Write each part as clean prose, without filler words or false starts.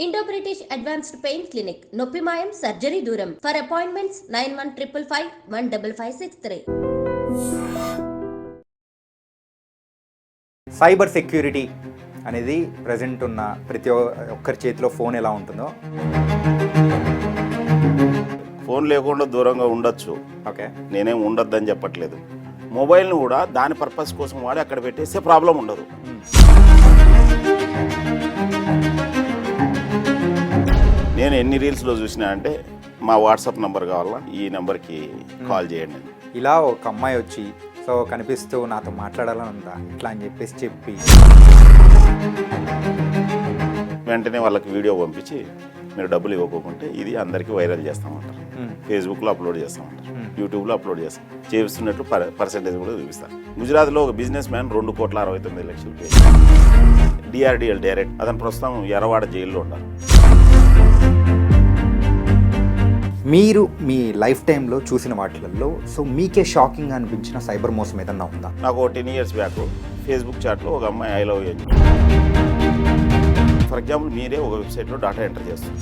Indo British advanced pain clinic నొప్పి మాయం surgery దూరం ఫర్ అపాయింట్మెంట్స్ 9155515563. సైబర్ సెక్యూరిటీ అనేది ప్రజెంట్ ఉన్న ప్రతి ఒక్కరి చేతిలో ఫోన్ ఎలా ఉంటుందో ఫోన్ లేకుండా దూరంగా ఉండొచ్చు. ఓకే, నేనేం ఉండొద్దని చెప్పట్లేదు. మొబైల్ని కూడా దాని పర్పస్ కోసం వాడి అక్కడ పెట్టేస్తే ప్రాబ్లం ఉండదు. నేను ఎన్ని రీల్స్లో చూసినా అంటే మా వాట్సాప్ నెంబర్ కావాలా, ఈ నెంబర్కి కాల్ చేయండి. ఇలా ఒక అమ్మాయి వచ్చి సో కనిపిస్తూ నాతో మాట్లాడాలని ఉందా ఇట్లా అని చెప్పి వెంటనే వాళ్ళకి వీడియో పంపించి మీరు డబ్బులు ఇవ్వకుంటే ఇది అందరికీ వైరల్ చేస్తామంటారు, ఫేస్బుక్లో అప్లోడ్ చేస్తామంటారు, యూట్యూబ్లో అప్లోడ్ చేస్తాం, చేస్తున్నట్లు పర్సెంటేజ్ కూడా చూపిస్తాను. గుజరాత్లో ఒక బిజినెస్ మ్యాన్ 2,69,00,000 డిఆర్డిఎల్ డైరెక్ట్ అతను ప్రస్తుతం ఎర్రవాడ జైల్లో ఉన్నారు. మీరు మీ లైఫ్ టైంలో చూసిన వాటిల్లో సో మీకే షాకింగ్ అనిపించిన సైబర్ మోసం ఏదన్నా ఉందా? నాకు 10 years బ్యాక్ ఫేస్బుక్ చాట్లో ఒక అమ్మాయి I love you, for example మీరే ఒక వెబ్సైట్లో డాటా ఎంటర్ చేస్తారు.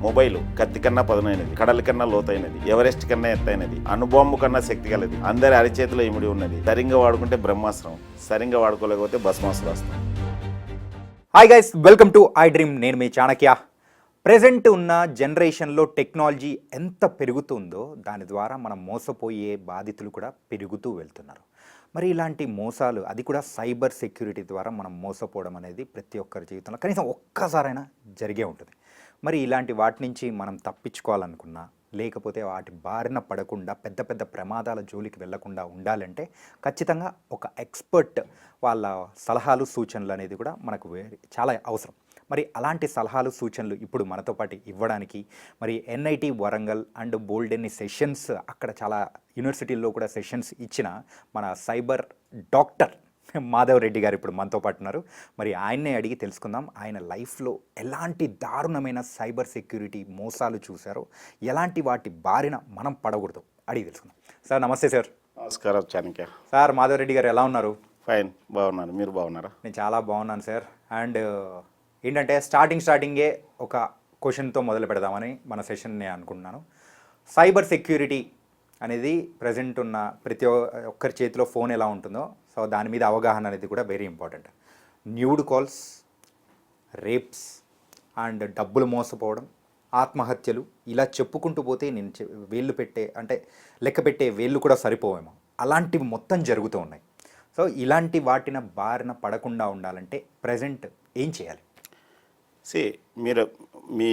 మొబైల్ కత్తి కన్నా పదునైనది, కడల కన్నా లోతైనది, ఎవరెస్ట్ కన్నా ఎత్తైనది, అణుబాంబు కన్నా శక్తి కలది, అందరి అరిచేతిలో ఇమిడి ఉన్నది. సరిగ్గా వాడుకుంటే బ్రహ్మాస్త్రం, సరిగ్గా వాడుకోలేకపోతే భస్మాస్త్రం. Hi guys, welcome to iDream. నేను మీ చాణక్య. ప్రెజెంట్ ఉన్న జనరేషన్లో టెక్నాలజీ ఎంత పెరుగుతుందో దాని ద్వారా మనం మోసపోయే బాధితులు కూడా పెరుగుతూ వెళ్తున్నారు. మరి ఇలాంటి మోసాలు, అది కూడా సైబర్ సెక్యూరిటీ ద్వారా మనం మోసపోవడం అనేది ప్రతి ఒక్కరి జీవితంలో కనీసం ఒక్కసారైనా జరిగే ఉంటుంది. మరి ఇలాంటి వాటి నుంచి మనం తప్పించుకోవాలనుకున్నా, లేకపోతే వాటి బారిన పడకుండా పెద్ద పెద్ద ప్రమాదాల జోలికి వెళ్లకుండా ఉండాలంటే ఖచ్చితంగా ఒక ఎక్స్పర్ట్ వాళ్ళ సలహాలు సూచనలు అనేది కూడా మనకు చాలా అవసరం. మరి అలాంటి సలహాలు సూచనలు ఇప్పుడు మనతో పాటు ఇవ్వడానికి మరి ఎన్ఐటి వరంగల్ అండ్ బోల్డెన్ని సెషన్స్, అక్కడ చాలా యూనివర్సిటీల్లో కూడా సెషన్స్ ఇచ్చిన మన సైబర్ డాక్టర్ మాధవ్ రెడ్డి గారు ఇప్పుడు మనతో పాటు ఉన్నారు. మరి ఆయన్నే అడిగి తెలుసుకుందాం, ఆయన లైఫ్లో ఎలాంటి దారుణమైన సైబర్ సెక్యూరిటీ మోసాలు చూశారో, ఎలాంటి వాటి బారిన మనం పడకూడదు అడిగి తెలుసుకుందాం. సార్ నమస్తే. సార్ నమస్కారం చాణక్య. సార్ మాధవ్ రెడ్డి గారు ఎలా ఉన్నారు? ఫైన్, బాగున్నాను. మీరు బాగున్నారా? నేను చాలా బాగున్నాను సార్. అండ్ ఏంటంటే స్టార్టింగే ఒక క్వశ్చన్తో మొదలు పెడదామని మన సెషన్ నేను అనుకుంటున్నాను. సైబర్ సెక్యూరిటీ అనేది ప్రజెంట్ ఉన్న ప్రతి ఒక్కరి చేతిలో ఫోన్ ఎలా ఉంటుందో సో దాని మీద అవగాహన అనేది కూడా very important. Nude calls, rapes and డబ్బులు మోసపోవడం, ఆత్మహత్యలు, ఇలా చెప్పుకుంటూ పోతే నేను లెక్క పెట్టే వేళ్ళు కూడా సరిపోవేమో, అలాంటివి మొత్తం జరుగుతూ ఉన్నాయి. సో ఇలాంటి వాటిన బారిన పడకుండా ఉండాలంటే ప్రజెంట్ ఏం చేయాలి? మీరు మీ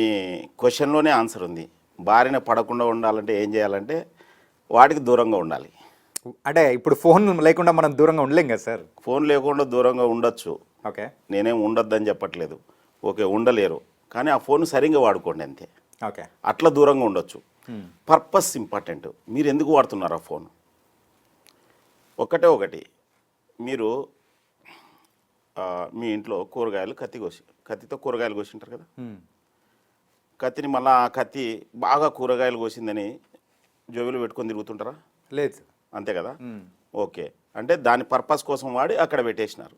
క్వశ్చన్లోనే ఆన్సర్ ఉంది. బారిన పడకుండా ఉండాలంటే ఏం చేయాలంటే వాటికి దూరంగా ఉండాలి. అంటే ఇప్పుడు ఫోన్ లేకుండా మనం దూరంగా ఉండలేం కదా సార్? ఫోన్ లేకుండా దూరంగా ఉండొచ్చు. ఓకే, నేనేం ఉండొద్దని చెప్పట్లేదు. ఓకే, ఉండలేరు, కానీ ఆ ఫోన్ సరిగ్గా వాడుకోండి అంతే. ఓకే, అట్లా దూరంగా ఉండొచ్చు. Purpose important. మీరు ఎందుకు వాడుతున్నారు ఆ ఫోన్? ఒకటి మీరు మీ ఇంట్లో కూరగాయలు కత్తితో కూరగాయలు కోసింటారు కదా, కత్తిని మళ్ళీ ఆ కత్తి బాగా కూరగాయలు కోసిందని జోబులు పెట్టుకొని తిరుగుతుంటారా? లేదు. అంతే కదా. ఓకే, అంటే దాని పర్పస్ కోసం వాడి అక్కడ పెట్టేసినారు.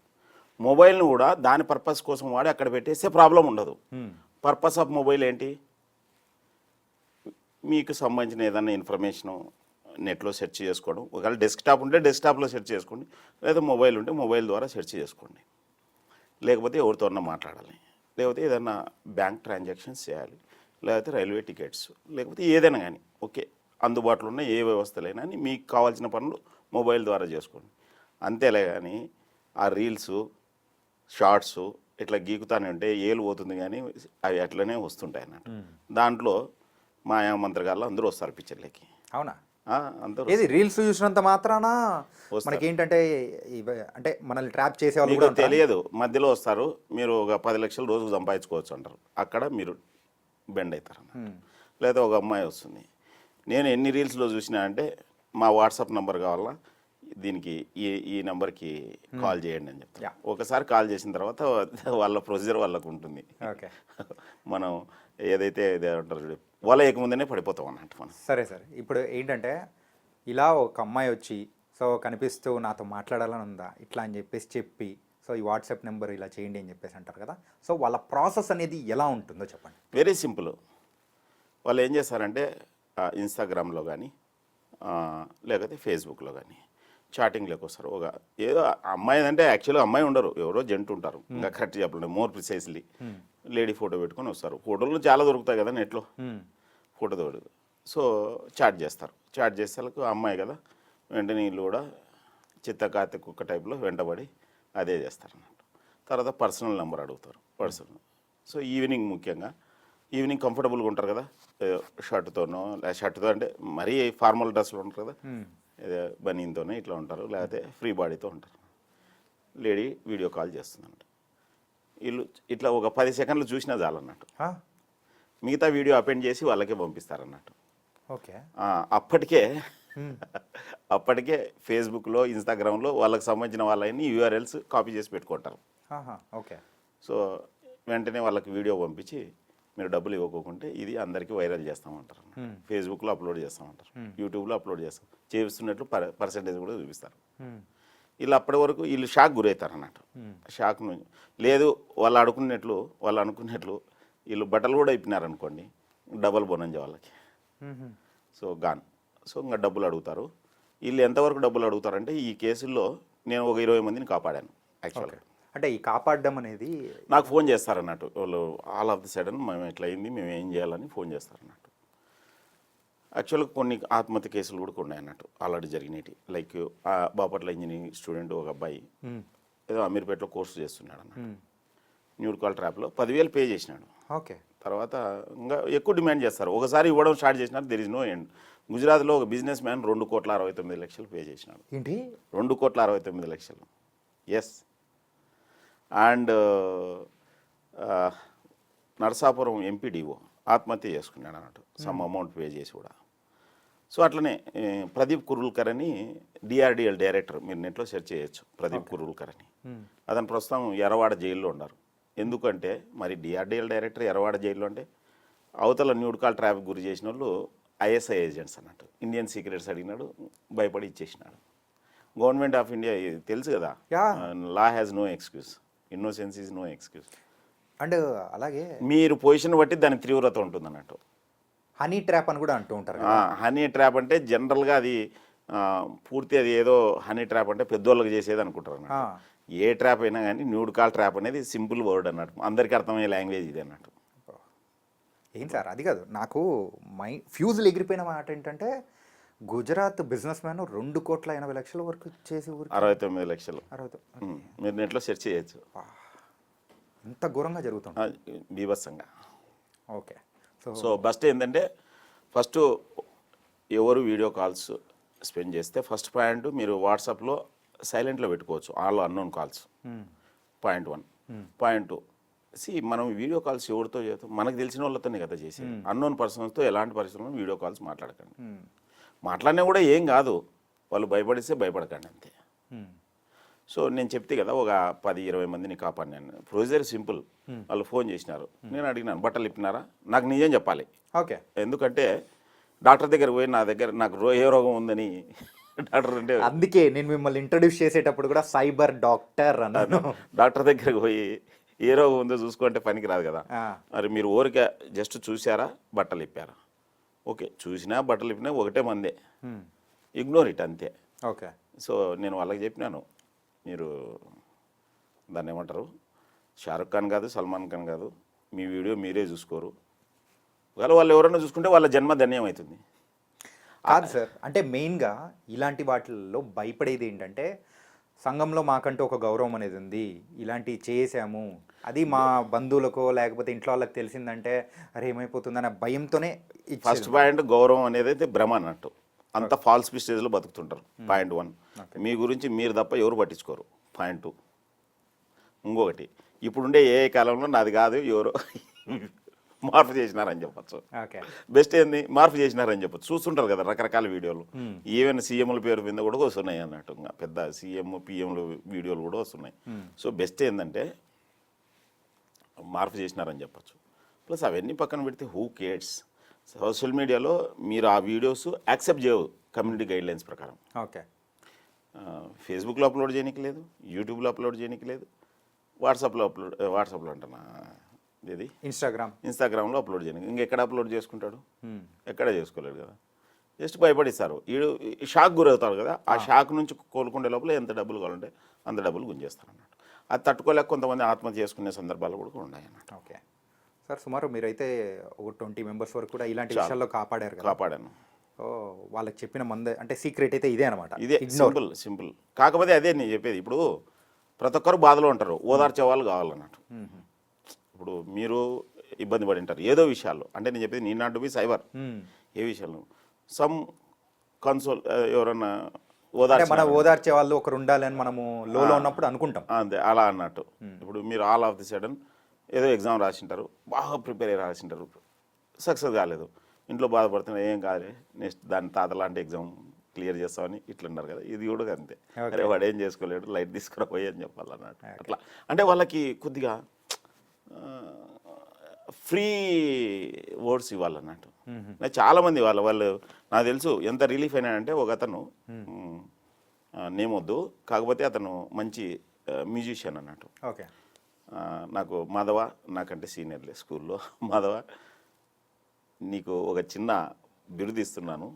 మొబైల్ని కూడా దాని పర్పస్ కోసం వాడి అక్కడ పెట్టేస్తే ప్రాబ్లం ఉండదు. పర్పస్ ఆఫ్ మొబైల్ ఏంటి? మీకు సంబంధించిన ఏదైనా ఇన్ఫర్మేషను నెట్లో సెర్చ్ చేసుకోవడం. ఒకవేళ డెస్క్టాప్ ఉంటే డెస్క్టాప్లో సెర్చ్ చేసుకోండి, లేదా మొబైల్ ఉంటే మొబైల్ ద్వారా సెర్చ్ చేసుకోండి. లేకపోతే ఎవరితోన్నా మాట్లాడాలి, లేకపోతే ఏదైనా బ్యాంక్ ట్రాన్సాక్షన్స్ చేయాలి, లేకపోతే రైల్వే టికెట్స్, లేకపోతే ఏదైనా కానీ ఓకే, అందుబాటులో ఉన్న ఏ వ్యవస్థలైనా మీకు కావాల్సిన పనులు మొబైల్ ద్వారా చేసుకోండి. అంతేలే కానీ ఆ రీల్స్, షార్ట్స్ ఇట్లా గీకుతానే ఉంటే ఏలు పోతుంది, కానీ అవి అట్లనే వస్తుంటాయి అన్నట్టు. దాంట్లో మాయా మంత్రగాళ్ళు అందరూ వస్తారు పిక్చర్లకి. అవునా? అందరూ ఏది రీల్స్ చూసినంత మాత్రాన మనకి ఏంటంటే అంటే మనల్ని ట్రాప్ చేసే వాళ్ళు కూడా తెలియదు, మధ్యలో వస్తారు. మీరు ఒక 10 లక్షలు రోజుకు సంపాదించుకోవచ్చు అంటారు. అక్కడ మీరు బెండ్ అవుతారు. లేదా ఒక అమ్మాయి వస్తుంది, నేను ఎన్ని రీల్స్లో చూసినా అంటే మా వాట్సాప్ నెంబర్ కావాలా, దీనికి ఈ నెంబర్కి కాల్ చేయండి అని చెప్తాను. ఒకసారి కాల్ చేసిన తర్వాత వాళ్ళ ప్రొసీజర్ వాళ్ళకు ఉంటుంది. మనం ఏదైతే అంటారు వాళ్ళ ఏకముందనే పడిపోతాం అన్నట్టు మనం. సరే సరే, ఇప్పుడు ఏంటంటే ఇలా ఒక అమ్మాయి వచ్చి సో కనిపిస్తూ నాతో మాట్లాడాలని ఉందా ఇట్లా అని చెప్పి సో ఈ వాట్సాప్ నెంబర్ ఇలా చేయండి అని చెప్పేసి అంటారు కదా, సో వాళ్ళ ప్రాసెస్ అనేది ఎలా ఉంటుందో చెప్పండి. Very simple. వాళ్ళు ఏం చేస్తారంటే ఇన్స్టాగ్రామ్లో కానీ లేకపోతే ఫేస్బుక్లో కానీ చాటింగ్లోకి వస్తారు. ఒక ఏదో అమ్మాయి అంటే యాక్చువల్గా అమ్మాయి ఉండరు, ఎవరో జంటు ఉంటారు. ఇంకా కరెక్ట్ చెప్పండి, మోర్ ప్రిసైజ్లీ లేడీ ఫోటో పెట్టుకొని వస్తారు. ఫోటోలు చాలా దొరుకుతాయి కదా నెట్లో, ఫోటో దొరుకుతుంది. సో చాట్ చేస్తారు. చాట్ చేసేందుకు అమ్మాయి కదా, వెంటనే వీళ్ళు కూడా చిత్తకాతి కుక్క టైప్లో వెంటబడి అదే చేస్తారు అన్నట్టు. తర్వాత పర్సనల్ నెంబర్ అడుగుతారు, పర్సనల్. సో ఈవినింగ్ ముఖ్యంగా ఈవినింగ్ కంఫర్టబుల్గా ఉంటారు కదా, షర్ట్తోనో షర్ట్తో అంటే మరీ ఫార్మల్ డ్రెస్లో ఉంటారు కదా, బనీన్తోనే ఇట్లా ఉంటారు, లేకపోతే ఫ్రీ బాడీతో ఉంటారు. లేడీ వీడియో కాల్ చేస్తుందంట. వీళ్ళు ఇట్లా ఒక 10 సెకండ్లు చూసినా చాలన్నట్టు, మిగతా వీడియో అపెండ్ చేసి వాళ్ళకే పంపిస్తారన్నట్టు. ఓకే. అప్పటికే ఫేస్బుక్లో ఇన్స్టాగ్రామ్లో వాళ్ళకి సంబంధించిన వాళ్ళని యూఆర్ఎల్స్ కాపీ చేసి పెట్టుకుంటారు. ఓకే. సో వెంటనే వాళ్ళకి వీడియో పంపించి మీరు డబ్బులు ఇవ్వకుంటే ఇది అందరికీ వైరల్ చేస్తామంటారు, ఫేస్బుక్లో అప్లోడ్ చేస్తామంటారు, యూట్యూబ్లో అప్లోడ్ చేస్తున్నట్లు పర్సంటేజ్ కూడా చూపిస్తారు. వీళ్ళు అప్పటి వరకు వీళ్ళు షాక్ గురవుతారు అన్నట్టు. షాక్ లేదు, వాళ్ళు అనుకున్నట్లు వీళ్ళు బట్టలు కూడా ఇప్పినారనుకోండి, డబల్ బోనంజా వాళ్ళకి. So gone. సో ఇంకా డబ్బులు అడుగుతారు. వీళ్ళు ఎంతవరకు డబ్బులు అడుగుతారంటే ఈ కేసుల్లో నేను ఒక 20 మందిని కాపాడాను యాక్చువల్గా. అంటే ఈ కాపాడడం అనేది నాకు ఫోన్ చేస్తారన్నట్టు వాళ్ళు, ఆల్ ఆఫ్ ది సడన్ మేము ఎట్లా అయింది, మేము ఏం చేయాలని ఫోన్ చేస్తారన్నట్టు. యాక్చువల్గా కొన్ని ఆత్మహత్య కేసులు కూడా ఉన్నాయి అన్నట్టు ఆల్రెడీ జరిగినవి. లైక్ బాపట్ల ఇంజనీరింగ్ స్టూడెంట్ ఒక అబ్బాయి ఏదో అమీర్పేటలో కోర్సు చేస్తున్నాడు అన్నట్టు, న్యూడ్ కాల్ ట్రాప్లో 10,000 పే చేసినాడు. ఓకే. తర్వాత ఇంకా ఎక్కువ డిమాండ్ చేస్తారు. ఒకసారి ఇవ్వడం స్టార్ట్ చేసినారు, దెర్ ఇస్ నో ఎండ్. గుజరాత్లో ఒక బిజినెస్ మ్యాన్ 2,69,00,000 పే చేసినాడు. ఏంటి? 2,69,00,000. ఎస్. అండ్ నరసాపురం ఎంపీడీఓ ఆత్మహత్య చేసుకున్నాడు అన్నట్టు, సమ్ అమౌంట్ పే చేసి కూడా. సో అట్లనే ప్రదీప్ కురుల్కర్ అని డిఆర్డిఎల్ డైరెక్టర్, మీరు నెట్లో సెర్చ్ చేయొచ్చు, ప్రదీప్ కురుల్కర్ అని. అతను ప్రస్తుతం ఎర్రవాడ జైల్లో ఉన్నారు. ఎందుకంటే మరి డిఆర్డిఎల్ డైరెక్టర్ ఎర్రవాడ జైల్లో అంటే అవతల న్యూడ్ కాల్ ట్రాఫిక్ గురి చేసిన వాళ్ళు ఐఎస్ఐ ఏజెంట్స్ అన్నట్టు. ఇండియన్ సీక్రెట్స్ అడిగినాడు, భయపడి ఇచ్చేసినాడు. గవర్నమెంట్ ఆఫ్ ఇండియా తెలుసు కదా, law has no excuse, innocence is no excuse. And అలాగే మీరు పొజిషన్ బట్టి దాని తీవ్రత ఉంటుంది అన్నట్టు. హనీ ట్రాప్ అని కూడా అంటూ ఉంటారు. హనీ ట్రాప్ అంటే జనరల్గా అది పూర్తి అది ఏదో హనీ ట్రాప్ అంటే పెద్దోళ్ళకి చేసేది అనుకుంటారు అన్నట్టు. ఏ ట్రాప్ అయినా కానీ న్యూడ్ కాల్ ట్రాప్ అనేది సింపుల్ వర్డ్ అన్నట్టు, అందరికీ అర్థమయ్యే లాంగ్వేజ్ ఇది అన్నట్టు. ఏం సార్ అది కాదు, నాకు ఫ్యూజులు ఎగిరిపోయిన మాట ఏంటంటే గుజరాత్ బిజినెస్ మ్యాన్ 2,80,00,000 వరకు చేసి 69 లక్షలు. మీరు నెట్లో సెర్చ్ చేయొచ్చు. ఇంత ఘోరంగా జరుగుతుంది, బీభత్సంగా. ఓకే. సో బస్ట్ ఏంటంటే ఫస్ట్ ఎవరు వీడియో కాల్స్ స్పెండ్ చేస్తే ఫస్ట్ పాయింట్ మీరు వాట్సాప్లో సైలెంట్లో పెట్టుకోవచ్చు, all unknown calls. Point 1. Point 2, మనం వీడియో కాల్స్ ఎవరితో చేస్తాం, మనకు తెలిసిన వాళ్ళతోనే కదా చేసి. అన్నోన్ పర్సన్స్తో ఎలాంటి పరిస్థితుల్లో వీడియో కాల్స్ మాట్లాడకండి. మాట్లాడినా కూడా ఏం కాదు, వాళ్ళు భయపడిస్తే భయపడకండి అంతే. సో నేను చెప్తే కదా ఒక 10-20 మందిని కాపాడినాను. Procedure simple. వాళ్ళు ఫోన్ చేసినారు, నేను అడిగినాను బట్టలు ఇప్పినారా, నాకు నిజం చెప్పాలి. ఓకే. ఎందుకంటే డాక్టర్ దగ్గర పోయి నా దగ్గర నాకు ఏ రోగం ఉందని డాక్టర్ అంటే, అందుకే నేను మిమ్మల్ని ఇంట్రడ్యూస్ చేసేటప్పుడు కూడా సైబర్ డాక్టర్ అన్నాను. డాక్టర్ దగ్గరకు పోయి ఏ రోగం ఉందో చూసుకుంటే పనికి రాదు కదా. మరి మీరు ఊరికే జస్ట్ చూసారా, బట్టలు ఇప్పారా, ఓకే చూసినా బట్టలు ఇప్పినా ఒకటే మందే, ఇగ్నోర్ ఇట్ అంతే. ఓకే. సో నేను వాళ్ళకి చెప్పినాను, మీరు దాన్ని ఏమంటారు, షారుఖ్ ఖాన్ కాదు, సల్మాన్ ఖాన్ కాదు, మీ వీడియో మీరే చూసుకోరు. ఒకవేళ వాళ్ళు ఎవరైనా చూసుకుంటే వాళ్ళ జన్మ ధన్యం అవుతుంది. కాదు సార్, అంటే మెయిన్గా ఇలాంటి వాటిల్లో భయపడేది ఏంటంటే సంఘంలో మాకంటూ ఒక గౌరవం అనేది ఉంది, ఇలాంటివి చేసాము, అది మా బంధువులకో లేకపోతే ఇంట్లో వాళ్ళకి తెలిసిందంటే అరే ఏమైపోతుందనే భయంతోనే. ఫస్ట్ పాయింట్ గౌరవం అనేది అయితే భ్రమ అన్నట్టు, అంత ఫాల్స్ స్టేజ్లో బతుకుతుంటారు. పాయింట్ 1, మీ గురించి మీరు తప్ప ఎవరు పట్టించుకోరు. పాయింట్ 2, ఇంకొకటి ఇప్పుడుండే ఏ కాలంలో నాది కాదు ఎవరో మార్పు చేసినారని చెప్పచ్చు. బెస్ట్ ఏంది, మార్పు చేసినారని చెప్పచ్చు. చూస్తుంటారు కదా రకరకాల వీడియోలు, ఈవెన్ సీఎంల పేరు మీద కూడా వస్తున్నాయి అన్నట్టు, పెద్ద సీఎం పిఎంలు వీడియోలు కూడా వస్తున్నాయి. సో బెస్ట్ ఏంటంటే మార్పు చేసినారని చెప్పచ్చు. ప్లస్ అవన్నీ పక్కన పెడితే హూ కేర్స్, సోషల్ మీడియాలో మీరు ఆ వీడియోస్ యాక్సెప్ట్ చేయవు కమ్యూనిటీ గైడ్లైన్స్ ప్రకారం. ఓకే. ఫేస్బుక్లో అప్లోడ్ చేయడానికి లేదు, యూట్యూబ్లో అప్లోడ్ చేయడానికి లేదు, వాట్సాప్లో అంటున్నా ఇది ఇన్స్టాగ్రామ్లో అప్లోడ్ చేయను. ఇంకెక్కడ అప్లోడ్ చేసుకుంటాడు? ఎక్కడ చేసుకోలేడు కదా. జస్ట్ భయపడిస్తారు. వీడు షాక్ గురవుతాడు కదా, ఆ షాక్ నుంచి కోలుకునే లోపల ఎంత డబ్బులు కావాలంటే అంత డబ్బులు గుంజేస్తారు అన్నట్టు. అది తట్టుకోలేక కొంతమంది ఆత్మహత్య చేసుకునే సందర్భాలు కూడా ఉన్నాయి అన్నట్టు. ఓకే సార్, సుమారు మీరైతే ఒక 20 మెంబర్స్ వరకు కూడా ఇలాంటి విషయాల్లో కాపాడారు కదా? కాపాడాను. వాళ్ళకి చెప్పిన మందే అంటే సీక్రెట్ అయితే ఇదే అనమాట. ఇదే సింపుల్. కాకపోతే అదే నేను చెప్పేది, ఇప్పుడు ప్రతి ఒక్కరు బాధలో ఉంటారు, ఓదార్చే వాళ్ళు కావాలన్నట్టు. ఇప్పుడు మీరు ఇబ్బంది పడి ఉంటారు ఏదో విషయాల్లో, అంటే నేను చెప్పేది నీ నాట్ టు బి సైబర్, ఏ విషయాల్లో సమ్ కన్సోల్ ఎవరన్నా ఓదార్చే వాళ్ళు ఒకరు ఉండాలని మనము లోలో ఉన్నప్పుడు అనుకుంటాం అంతే, అలా అన్నట్టు. ఇప్పుడు మీరు ఆల్ ఆఫ్ ది సడన్ ఏదో ఎగ్జామ్ రాసింటారు, బాగా ప్రిపేర్ అయ్యి రాసింటారు, సక్సెస్ కాలేదు, ఇంట్లో బాధపడుతున్నారు, ఏం కాదు నెక్స్ట్ దాని తాత లాంటి ఎగ్జామ్ క్లియర్ చేస్తామని ఇట్లున్నారు కదా. ఇది కూడా అంతే, అరే వాడు ఏం చేసుకోలేడు, లైట్ తీసుకురా పోయి అని చెప్పాలన్నట్టు. అట్లా అంటే వాళ్ళకి కొద్దిగా ఫ్రీ వర్డ్స్ ఇవ్వాలన్నట్టు. చాలామంది వాళ్ళు నాకు తెలుసు ఎంత రిలీఫ్ అయినాడంటే, ఒక అతను నేమొద్దు, కాకపోతే అతను మంచి మ్యూజిషియన్ అన్నట్టు. ఓకే, నాకు మాధవ, నాకంటే సీనియర్లే స్కూల్లో, మాధవ నీకు ఒక చిన్న బిరుదు ఇస్తున్నాను,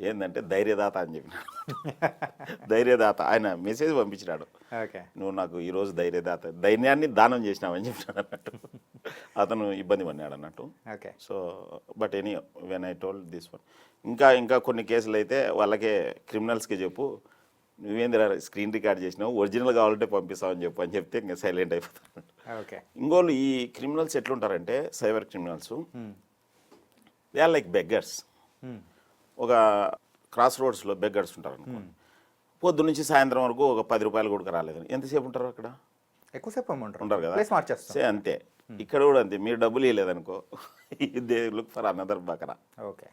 ఏంటంటే ధైర్యదాత అని చెప్పినాడు. ధైర్యదాత ఆయన మెసేజ్ పంపించినాడు, నువ్వు నాకు ఈరోజు ధైర్యాన్ని దానం చేసినావని చెప్పినాడు అన్నట్టు. అతను ఇబ్బంది పడినాడు అన్నట్టు. So but any when I told this one, ఇంకా కొన్ని కేసులు అయితే వాళ్ళకే క్రిమినల్స్కి చెప్పు, నువ్వేంద్ర స్క్రీన్ రికార్డ్ చేసినావు, ఒరిజినల్ కావాలంటే పంపిస్తావని చెప్పు అని చెప్తే ఇంకా సైలెంట్ అయిపోతాను. ఇంకోళ్ళు ఈ క్రిమినల్స్ ఎట్లుంటారంటే, cyber criminals, they are like beggars. ఒక క్రాస్ రోడ్స్లో బెగ్గర్స్ ఉంటారు అనుకో, పొద్దు నుంచి సాయంత్రం వరకు ఒక 10 రూపాయలు కూడా రాలేదు, ఎంతసేపు ఉంటారు అక్కడ? ఎక్కువసేపు ఉంటారు కదా. సే అంతే, ఇక్కడ కూడా అంతే, మీరు డబ్బులు ఇవ్వలేదనుకో, దే లుక్ ఫర్ అనదర్ బకరా. ఓకే,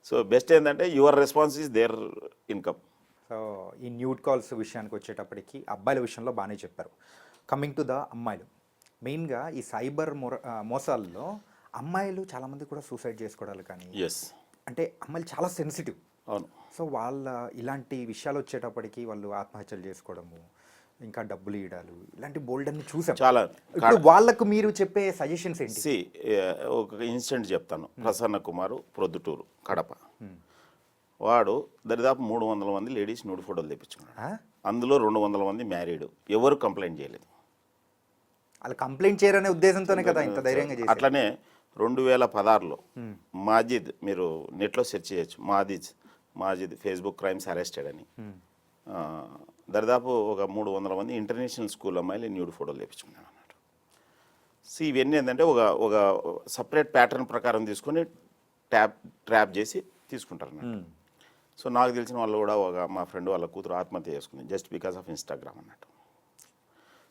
సో బెస్ట్ ఏంటంటే your response is their income. So ఈ న్యూడ్ కాల్స్ విషయానికి వచ్చేటప్పటికి అబ్బాయిల విషయంలో బాగానే చెప్పారు. కమింగ్ టు ద అమ్మాయిలు, మెయిన్గా ఈ సైబర్ మోసాల్లో అమ్మాయిలు చాలామంది కూడా సూసైడ్ చేసుకోవడాలు కానీ, అంటే అమ్మాయిలు చాలా సెన్సిటివ్. అవును. సో వాళ్ళ ఇలాంటి విషయాలు వచ్చేటప్పటికి వాళ్ళు ఆత్మహత్యలు చేసుకోవడము, ఇంకా డబ్బులు ఇవ్వడాలు, ఇలాంటి బోల్డ్ అన్ని చూసాం చాలా. ఇప్పుడు వాళ్ళకు మీరు చెప్పే సజెషన్స్ ఏంటి? ఒక ఇన్సిడెంట్ చెప్తాను. ప్రసన్న కుమారు, ప్రొద్దుటూరు, కడప. వాడు దరిదాపు 300 మంది లేడీస్ నూడు ఫోటోలు తెప్పించుకున్నాడు. అందులో 200 మంది మ్యారీడ్, ఎవరు కంప్లైంట్ చేయలేదు. వాళ్ళు కంప్లైంట్ చేయరనే ఉద్దేశంతోనే కదా ఇంత ధైర్యంగా చేశారు. అట్లనే 2016లో మాజిద్, మీరు నెట్లో సెర్చ్ చేయొచ్చు, మాజిద్ ఫేస్బుక్ క్రైమ్స్ అరెస్టెడ్ అని, దరిదాపు ఒక 300 మంది ఇంటర్నేషనల్ స్కూల్ అమ్మాయిలు న్యూడ్ ఫోటోలు తెప్పించుకున్నాను అన్నట్టు. ఇవన్నీ ఏంటంటే ఒక సపరేట్ ప్యాటర్న్ ప్రకారం తీసుకొని ట్రాప్ చేసి తీసుకుంటారు అన్నట్టు. సో నాకు తెలిసిన వాళ్ళు కూడా మా ఫ్రెండ్ వాళ్ళ కూతురు ఆత్మహత్య చేసుకుంది జస్ట్ బికాస్ ఆఫ్ ఇన్స్టాగ్రామ్ అన్నట్టు.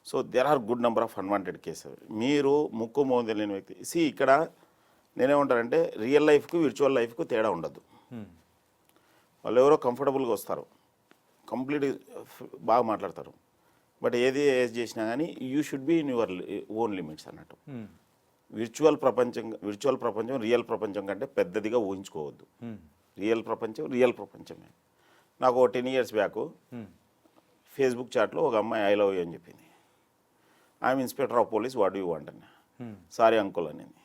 So there are good number of unwanted cases. మీరు ముక్కు మోహం తెలియని వ్యక్తి, ఇక్కడ నేనేమంటానంటే, రియల్ లైఫ్కు విర్చువల్ లైఫ్కు తేడా ఉండదు. వాళ్ళు ఎవరో కంఫర్టబుల్గా వస్తారు, కంప్లీట్ బాగా మాట్లాడతారు, బట్ ఏది చేసినా కానీ you should be in your own limits అన్నట్టు. విర్చువల్ ప్రపంచం రియల్ ప్రపంచం కంటే పెద్దదిగా ఊహించుకోవద్దు. రియల్ ప్రపంచమే. నాకు 10 years బ్యాక్ ఫేస్బుక్ చాట్లో ఒక అమ్మాయి ఐ లవ్ యూ అని చెప్పింది. I'm inspector of police, what you want అన్న, సారీ అంకుల్ అనింది,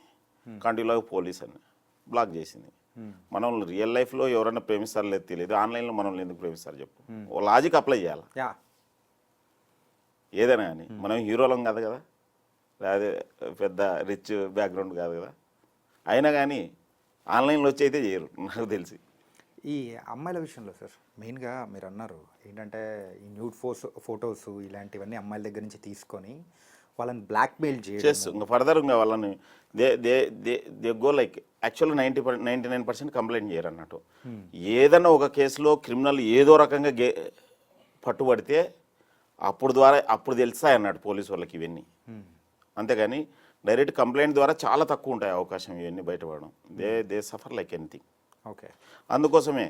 కాంట్ యూ లవ్ పోలీస్ అని బ్లాక్ చేసింది. మనం రియల్ లైఫ్లో ఎవరైనా ప్రేమిస్తారు లేదు తెలియదు, ఆన్లైన్లో మనల్ని ఎందుకు ప్రేమిస్తారు చెప్పు? ఓ లాజిక్ అప్లై చేయాలి ఏదైనా కానీ. మనం హీరోలం కాదు కదా, అదే పెద్ద రిచ్ బ్యాక్గ్రౌండ్ కాదు కదా, అయినా కానీ ఆన్లైన్లో వచ్చి అయితే చేయరు నాకు తెలిసి. ఈ అమ్మాయిల విషయంలో సార్ మెయిన్గా మీరు అన్నారు ఏంటంటే, ఈ న్యూడ్ ఫొటోస్ ఇలాంటివన్నీ అమ్మాయిల దగ్గర నుంచి తీసుకొని వాళ్ళని బ్లాక్మెయిల్ చేస్తూ ఇంకా ఫర్దర్ ఇంకా వాళ్ళని దే గో లైక్ యాక్చువల్గా 99% కంప్లైంట్ చేయరు అన్నట్టు. ఏదైనా ఒక కేసులో క్రిమినల్ ఏదో రకంగా పట్టుబడితే అప్పుడు తెలుస్తాయి అన్నట్టు పోలీసు వాళ్ళకి ఇవన్నీ. అంతేగాని డైరెక్ట్ కంప్లైంట్ ద్వారా చాలా తక్కువ ఉంటాయి అవకాశం ఇవన్నీ బయటపడడం. They suffer like anything. Okay, అందుకోసమే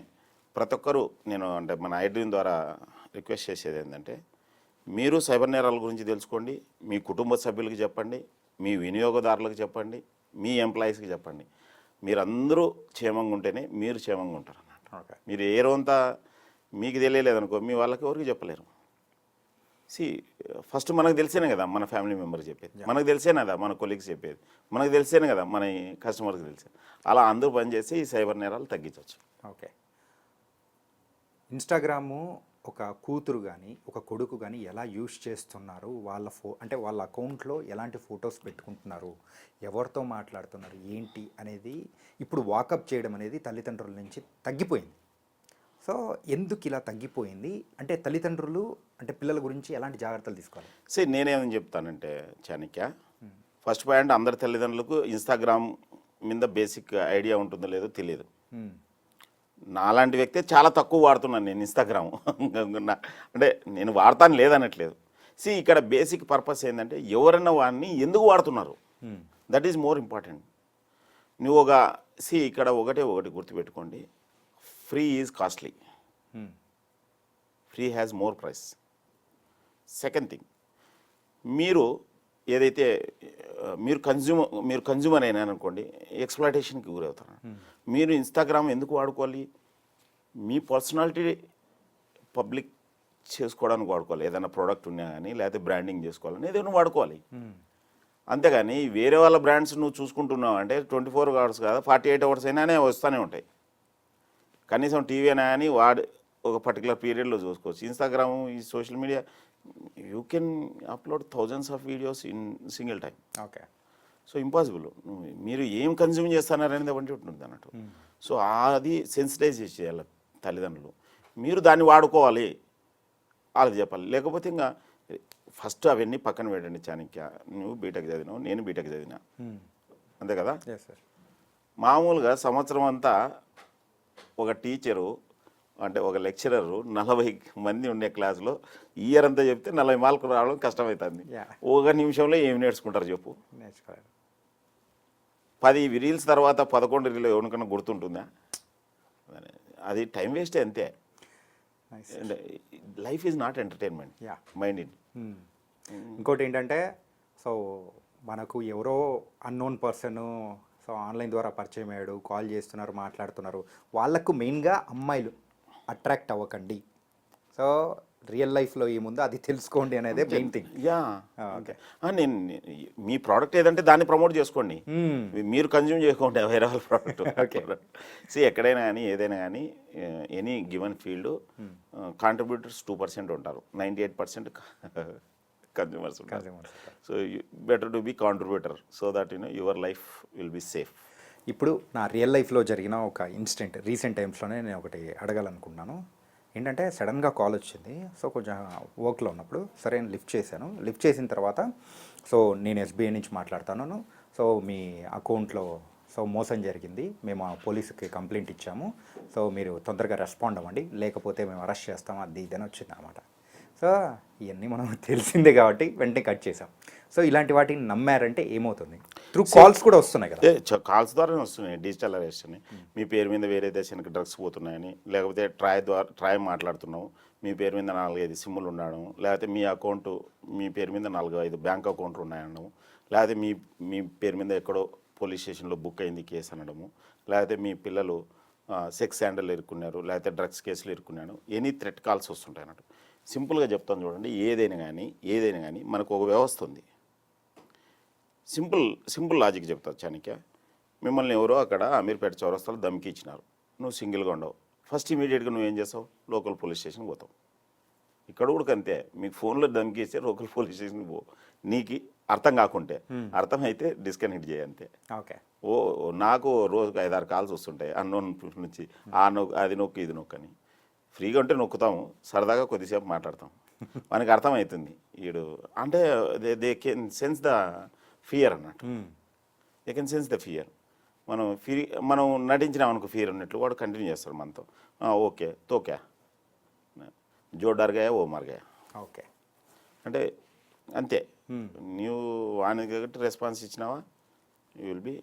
ప్రతి ఒక్కరూ నేను అంటే మన ఐడ్రీమ్ ద్వారా రిక్వెస్ట్ చేసేది ఏంటంటే, మీరు సైబర్ నేరాల గురించి తెలుసుకోండి, మీ కుటుంబ సభ్యులకి చెప్పండి, మీ వినియోగదారులకు చెప్పండి, మీ ఎంప్లాయీస్కి చెప్పండి. మీరందరూ క్షేమంగా ఉంటేనే మీరు క్షేమంగా ఉంటారు అన్నట్టు. మీరు ఏ రోజంతా మీకు తెలియలేదనుకో, మీ వాళ్ళకి ఎవరికి చెప్పలేరు. సి ఫస్ట్ మనకు తెలిసేనే కదా మన ఫ్యామిలీ మెంబర్ చెప్పేది, మనకు తెలిసేనే కదా మన కొలీగ్స్ చెప్పేది, మనకు తెలిసేనే కదా మన కస్టమర్కి తెలిసే. అలా అందరూ పనిచేసి ఈ సైబర్ నేరాలు తగ్గించవచ్చు. ఓకే. ఇన్స్టాగ్రాము ఒక కూతురు కానీ ఒక కొడుకు కానీ ఎలా యూస్ చేస్తున్నారు, వాళ్ళ అంటే వాళ్ళ అకౌంట్లో ఎలాంటి ఫొటోస్ పెట్టుకుంటున్నారు, ఎవరితో మాట్లాడుతున్నారు ఏంటి అనేది ఇప్పుడు వాకప్ చేయడం అనేది తల్లిదండ్రుల నుంచి తగ్గిపోయింది. సో ఎందుకు ఇలా తగ్గిపోయింది అంటే తల్లిదండ్రులు అంటే పిల్లల గురించి ఎలాంటి జాగ్రత్తలు తీసుకోవాలి? సరే, నేనేమని చెప్తానంటే చాణక్య, ఫస్ట్ పాయింట్ అందరి తల్లిదండ్రులకు ఇన్స్టాగ్రామ్ మీద బేసిక్ ఐడియా ఉంటుందో లేదో తెలియదు. నాలాంటి వ్యక్తి చాలా తక్కువ వాడుతున్నాను నేను ఇన్స్టాగ్రామ్. అంటే నేను వాడతాను లేదనట్లేదు. ఇక్కడ బేసిక్ పర్పస్ ఏంటంటే ఎవరైనా వాడిని ఎందుకు వాడుతున్నారు, దట్ ఈజ్ మోర్ ఇంపార్టెంట్. నువ్వు ఇక్కడ ఒకటి గుర్తుపెట్టుకోండి, free is costly, free has more price. Second thing, మీరు ఏదైతే మీరు కన్జ్యూమర్ అయినా అనుకోండి, ఎక్స్ప్లాయిటేషన్కి గురవుతారు. మీరు ఇన్స్టాగ్రామ్ ఎందుకు వాడుకోవాలి? మీ పర్సనాలిటీ పబ్లిక్ చేసుకోవడానికి వాడుకోవాలి. ఏదైనా ప్రోడక్ట్ ఉన్నా కానీ లేకపోతే బ్రాండింగ్ చేసుకోవాలని ఏదైనా వాడుకోవాలి. అంతేగాని వేరే వాళ్ళ బ్రాండ్స్ నువ్వు చూసుకుంటున్నావు అంటే 24 అవర్స్ కాదు 48 అవర్స్ అయినానే వస్తూనే ఉంటాయి. కనీసం టీవీ అయినా కానీ ఒక పర్టికులర్ పీరియడ్లో చూసుకోవచ్చు. ఇన్స్టాగ్రామ్, ఈ social media, you can upload thousands of videos in single time. Okay. So impossible. మీరు ఏం కన్జ్యూమ్ చేస్తున్నారనేది బట్టి ఉంటుంది అన్నట్టు. సో అది సెన్సిటైజ్ చేయాలి తల్లిదండ్రులు. మీరు దాన్ని వాడుకోవాలి వాళ్ళకి చెప్పాలి. లేకపోతే ఇంకా ఫస్ట్ అవన్నీ పక్కన పెట్టండి. చాణక్య, నువ్వు బీటెక్ చదివినావు, నేను బీటెక్ చదివినా, అంతే కదా. మామూలుగా సంవత్సరం అంతా ఒక టీచరు అంటే ఒక లెక్చరరు 40 మంది ఉండే క్లాసులో ఇయర్ అంతా చెప్తే 40 మార్కులు రావడం కష్టమవుతుంది. ఒక నిమిషంలో ఏమి నేర్చుకుంటారు చెప్పు? 10 రీల్స్ తర్వాత 11 రీల్ ఎవరికన్నా గుర్తుంటుందా? అది టైం వేస్ట్ అంతే. Life is not entertainment, mind it. ఇంకోటి ఏంటంటే, సో మనకు ఎవరో అన్నోన్ పర్సన్ సో ఆన్లైన్ ద్వారా పరిచయం అయ్యాడు, కాల్ చేస్తున్నారు, మాట్లాడుతున్నారు, వాళ్ళకు మెయిన్గా అమ్మాయిలు అట్రాక్ట్ అవ్వకండి. సో రియల్ లైఫ్లో ఏముందో అది తెలుసుకోండి అనేది మెయిన్ థింగ్. ఓకే. నేను మీ ప్రోడక్ట్ ఏదంటే దాన్ని ప్రమోట్ చేసుకోండి, మీరు కన్జ్యూమ్ చేసుకోండి వేరే వాళ్ళ ప్రోడక్ట్. ఓకే. ఎక్కడైనా కానీ ఏదైనా కానీ ఎనీ గివెన్ ఫీల్డ్ కాంట్రిబ్యూటర్స్ 2% ఉంటారు, 98% కన్జ్యూమర్స్ ఉంటారు. So better to be contributor so that your life will be safe. ఇప్పుడు నా రియల్ లైఫ్లో జరిగిన ఒక ఇన్సిడెంట్ రీసెంట్ టైమ్స్లోనే నేను ఒకటి అడగాలనుకున్నాను. ఏంటంటే సడన్గా కాల్ వచ్చింది. సో కొంచెం వర్క్లో ఉన్నప్పుడు సరే లిఫ్ట్ చేశాను. లిఫ్ట్ చేసిన తర్వాత సో నేను ఎస్బీఐ నుంచి మాట్లాడుతున్నాను, సో మీ అకౌంట్లో సో మోసం జరిగింది, మేము ఆ పోలీసుకి కంప్లైంట్ ఇచ్చాము, సో మీరు తొందరగా రెస్పాండ్ అవ్వండి లేకపోతే మేము అరెస్ట్ చేస్తాం, అది ఇదని వచ్చింది అనమాట. సో ఇవన్నీ మనం తెలిసిందే కాబట్టి వెంటనే కట్ చేసాం. సో ఇలాంటి వాటిని నమ్మారంటే ఏమవుతుంది? త్రూ కాల్స్ కూడా వస్తున్నాయి కదా. కాల్స్ ద్వారానే వస్తున్నాయి డిజిటల్ అరెస్ట్ అని. మీ పేరు మీద వేరే దేశానికి డ్రగ్స్ పోతున్నాయని, లేకపోతే ట్రాయ్ మాట్లాడుతున్నావు, మీ పేరు మీద 4-5 సిమ్ములు ఉండడం, లేకపోతే మీ అకౌంట్ మీ పేరు మీద 4-5 బ్యాంక్ అకౌంట్లు ఉన్నాయనడం, లేకపోతే మీ పేరు మీద ఎక్కడో పోలీస్ స్టేషన్లో బుక్ అయింది కేసు అనడము, లేకపోతే మీ పిల్లలు సెక్స్ హ్యాండల్ ఇరుక్కున్నారు, లేకపోతే డ్రగ్స్ కేసులు ఇరుక్కున్నాను, ఎనీ థ్రెట్ కాల్స్ వస్తుంటాయి అన్నట్టు. సింపుల్గా చెప్తాను చూడండి, ఏదైనా కానీ మనకు ఒక వ్యవస్థ ఉంది. సింపుల్ లాజిక్ చెప్తాను చాణక్య. మిమ్మల్ని ఎవరో అక్కడ అమీర్పేట చౌరస్తాలో దమ్కి ఇచ్చినారు, నువ్వు సింగిల్గా ఉండవు. ఫస్ట్ ఇమీడియట్గా నువ్వేం చేస్తావు? లోకల్ పోలీస్ స్టేషన్కి పోతావు. ఇక్కడ కూడా అంతే, మీకు ఫోన్లో దమ్కి ఇస్తే లోకల్ పోలీస్ స్టేషన్కి పో. నీకు అర్థం కాకుంటే, అర్థమైతే డిస్కనెక్ట్ చేయి అంతే. ఓకే. నాకు రోజుకు 5-6 కాల్స్ వస్తుంటాయి అన్నోన్ నుంచి, అది నొక్కు ఇది నొక్కు అని. ఫ్రీగా ఉంటే నొక్కుతాము, సరదాగా కొద్దిసేపు మాట్లాడతాం, మనకి అర్థమవుతుంది వీడు అంటే they can sense the fear అన్నట్టు. They can sense the fear. మనం నటించినాం అనుకో ఫియర్ ఉన్నట్లు, వాడు కంటిన్యూ చేస్తాడు మనతో. ఓకే తోకే జో డర్ గయా ఓ మర్ గయా. ఓకే. అంటే అంతే. నువ్వు వానికి రెస్పాన్స్ ఇచ్చినావా, you will be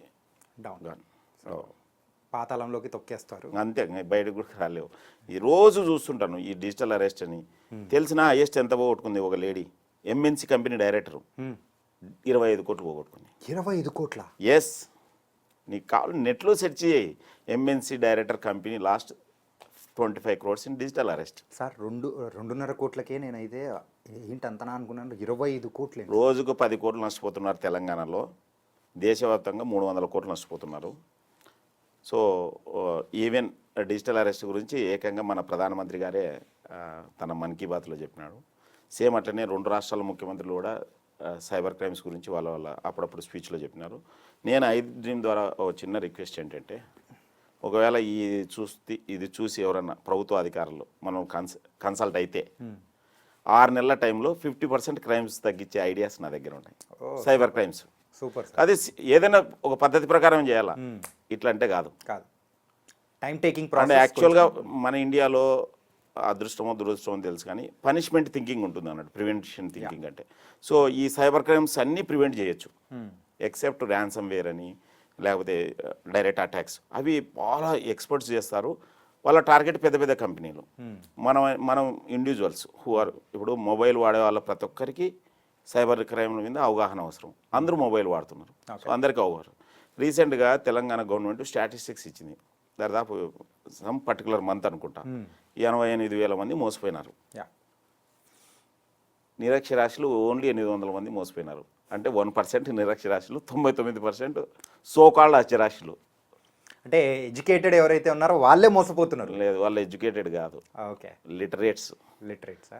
down gone. పాతాళంలోకి తొక్కేస్తారు అంతే, బయటకు కూడా రాలేవు. ఈ రోజు చూస్తుంటాను ఈ డిజిటల్ అరెస్ట్ అని. తెలిసిన హైయెస్ట్ ఎంత పోగొట్టుకుంది ఒక లేడీ, ఎంఎన్సీ కంపెనీ డైరెక్టరు 25 కోట్లు పోగొట్టుకుంది. 25 కోట్ల? ఎస్. నీకు కావాలి నెట్లో సెర్చ్ చేయి, MNC director company last 25 crores in digital arrest. Sir 2.5 కోట్లకే నేనైతే ఏంటి అంతనా అనుకున్నాను, 25 కోట్లు. రోజుకు 10 కోట్లు నష్టపోతున్నారు తెలంగాణలో, దేశవ్యాప్తంగా 300 కోట్లు నష్టపోతున్నారు. సో ఈవెన్ డిజిటల్ అరెస్ట్ గురించి ఏకంగా మన ప్రధానమంత్రి గారే తన మన్ కీ బాత్లో చెప్పినాడు. సేమ్ అట్లనే 2 రాష్ట్రాల ముఖ్యమంత్రులు కూడా సైబర్ క్రైమ్స్ గురించి వాళ్ళ అప్పుడప్పుడు స్పీచ్లో చెప్పినారు. నేను iDream ద్వారా ఒక చిన్న రిక్వెస్ట్ ఏంటంటే, ఒకవేళ ఇది చూసి ఎవరన్నా ప్రభుత్వ అధికారులు మనం కన్సల్ట్ అయితే 6 నెలల టైంలో 50% క్రైమ్స్ తగ్గించే ఐడియాస్ నా దగ్గర ఉన్నాయి. Cyber crimes super. అదే ఏదైనా ఒక పద్ధతి ప్రకారం చేయాలా, ఇట్లా అంటే కాదు. టైం టేకింగ్ అంటే యాక్చువల్గా మన ఇండియాలో అదృష్టమో దురదృష్టమో తెలుసు కానీ పనిష్మెంట్ థింకింగ్ ఉంటుంది అన్నట్టు, ప్రివెన్షన్ థింకింగ్ అంటే. సో ఈ సైబర్ క్రైమ్స్ అన్నీ ప్రివెంట్ చేయొచ్చు, ఎక్సెప్ట్ ర్యాన్సమ్ వేర్ అని లేకపోతే డైరెక్ట్ అటాక్స్. అవి చాలా ఎక్స్పర్ట్స్ చేస్తారు. వాళ్ళ టార్గెట్ పెద్ద పెద్ద కంపెనీలు. మనం ఇండివిజువల్స్ ఇప్పుడు మొబైల్ వాడే వాళ్ళ ప్రతి ఒక్కరికి సైబర్ క్రైమ్ల మీద అవగాహన అవసరం. అందరూ మొబైల్ వాడుతున్నారు, సో అందరికీ అవగాహన. రీసెంట్గా తెలంగాణ గవర్నమెంట్ స్టాటిస్టిక్స్ ఇచ్చింది. దాదాపు సమ్ పర్టికులర్ మంత్ అనుకుంటా 88,000 మంది మోసపోయినారు. నిరక్షరాస్యులు ఓన్లీ 800 మంది మోసపోయినారు. అంటే 1% నిరక్షరాస్యులు, 99% సోకాల్డ్ అక్షరాస్యులు. అంటే ఎడ్యుకేటెడ్ ఎవరైతే ఉన్నారో వాళ్ళే మోసపోతున్నారు. లేదు, వాళ్ళు ఎడ్యుకేటెడ్ కాదు. Okay, literates. లిటరేట్సా?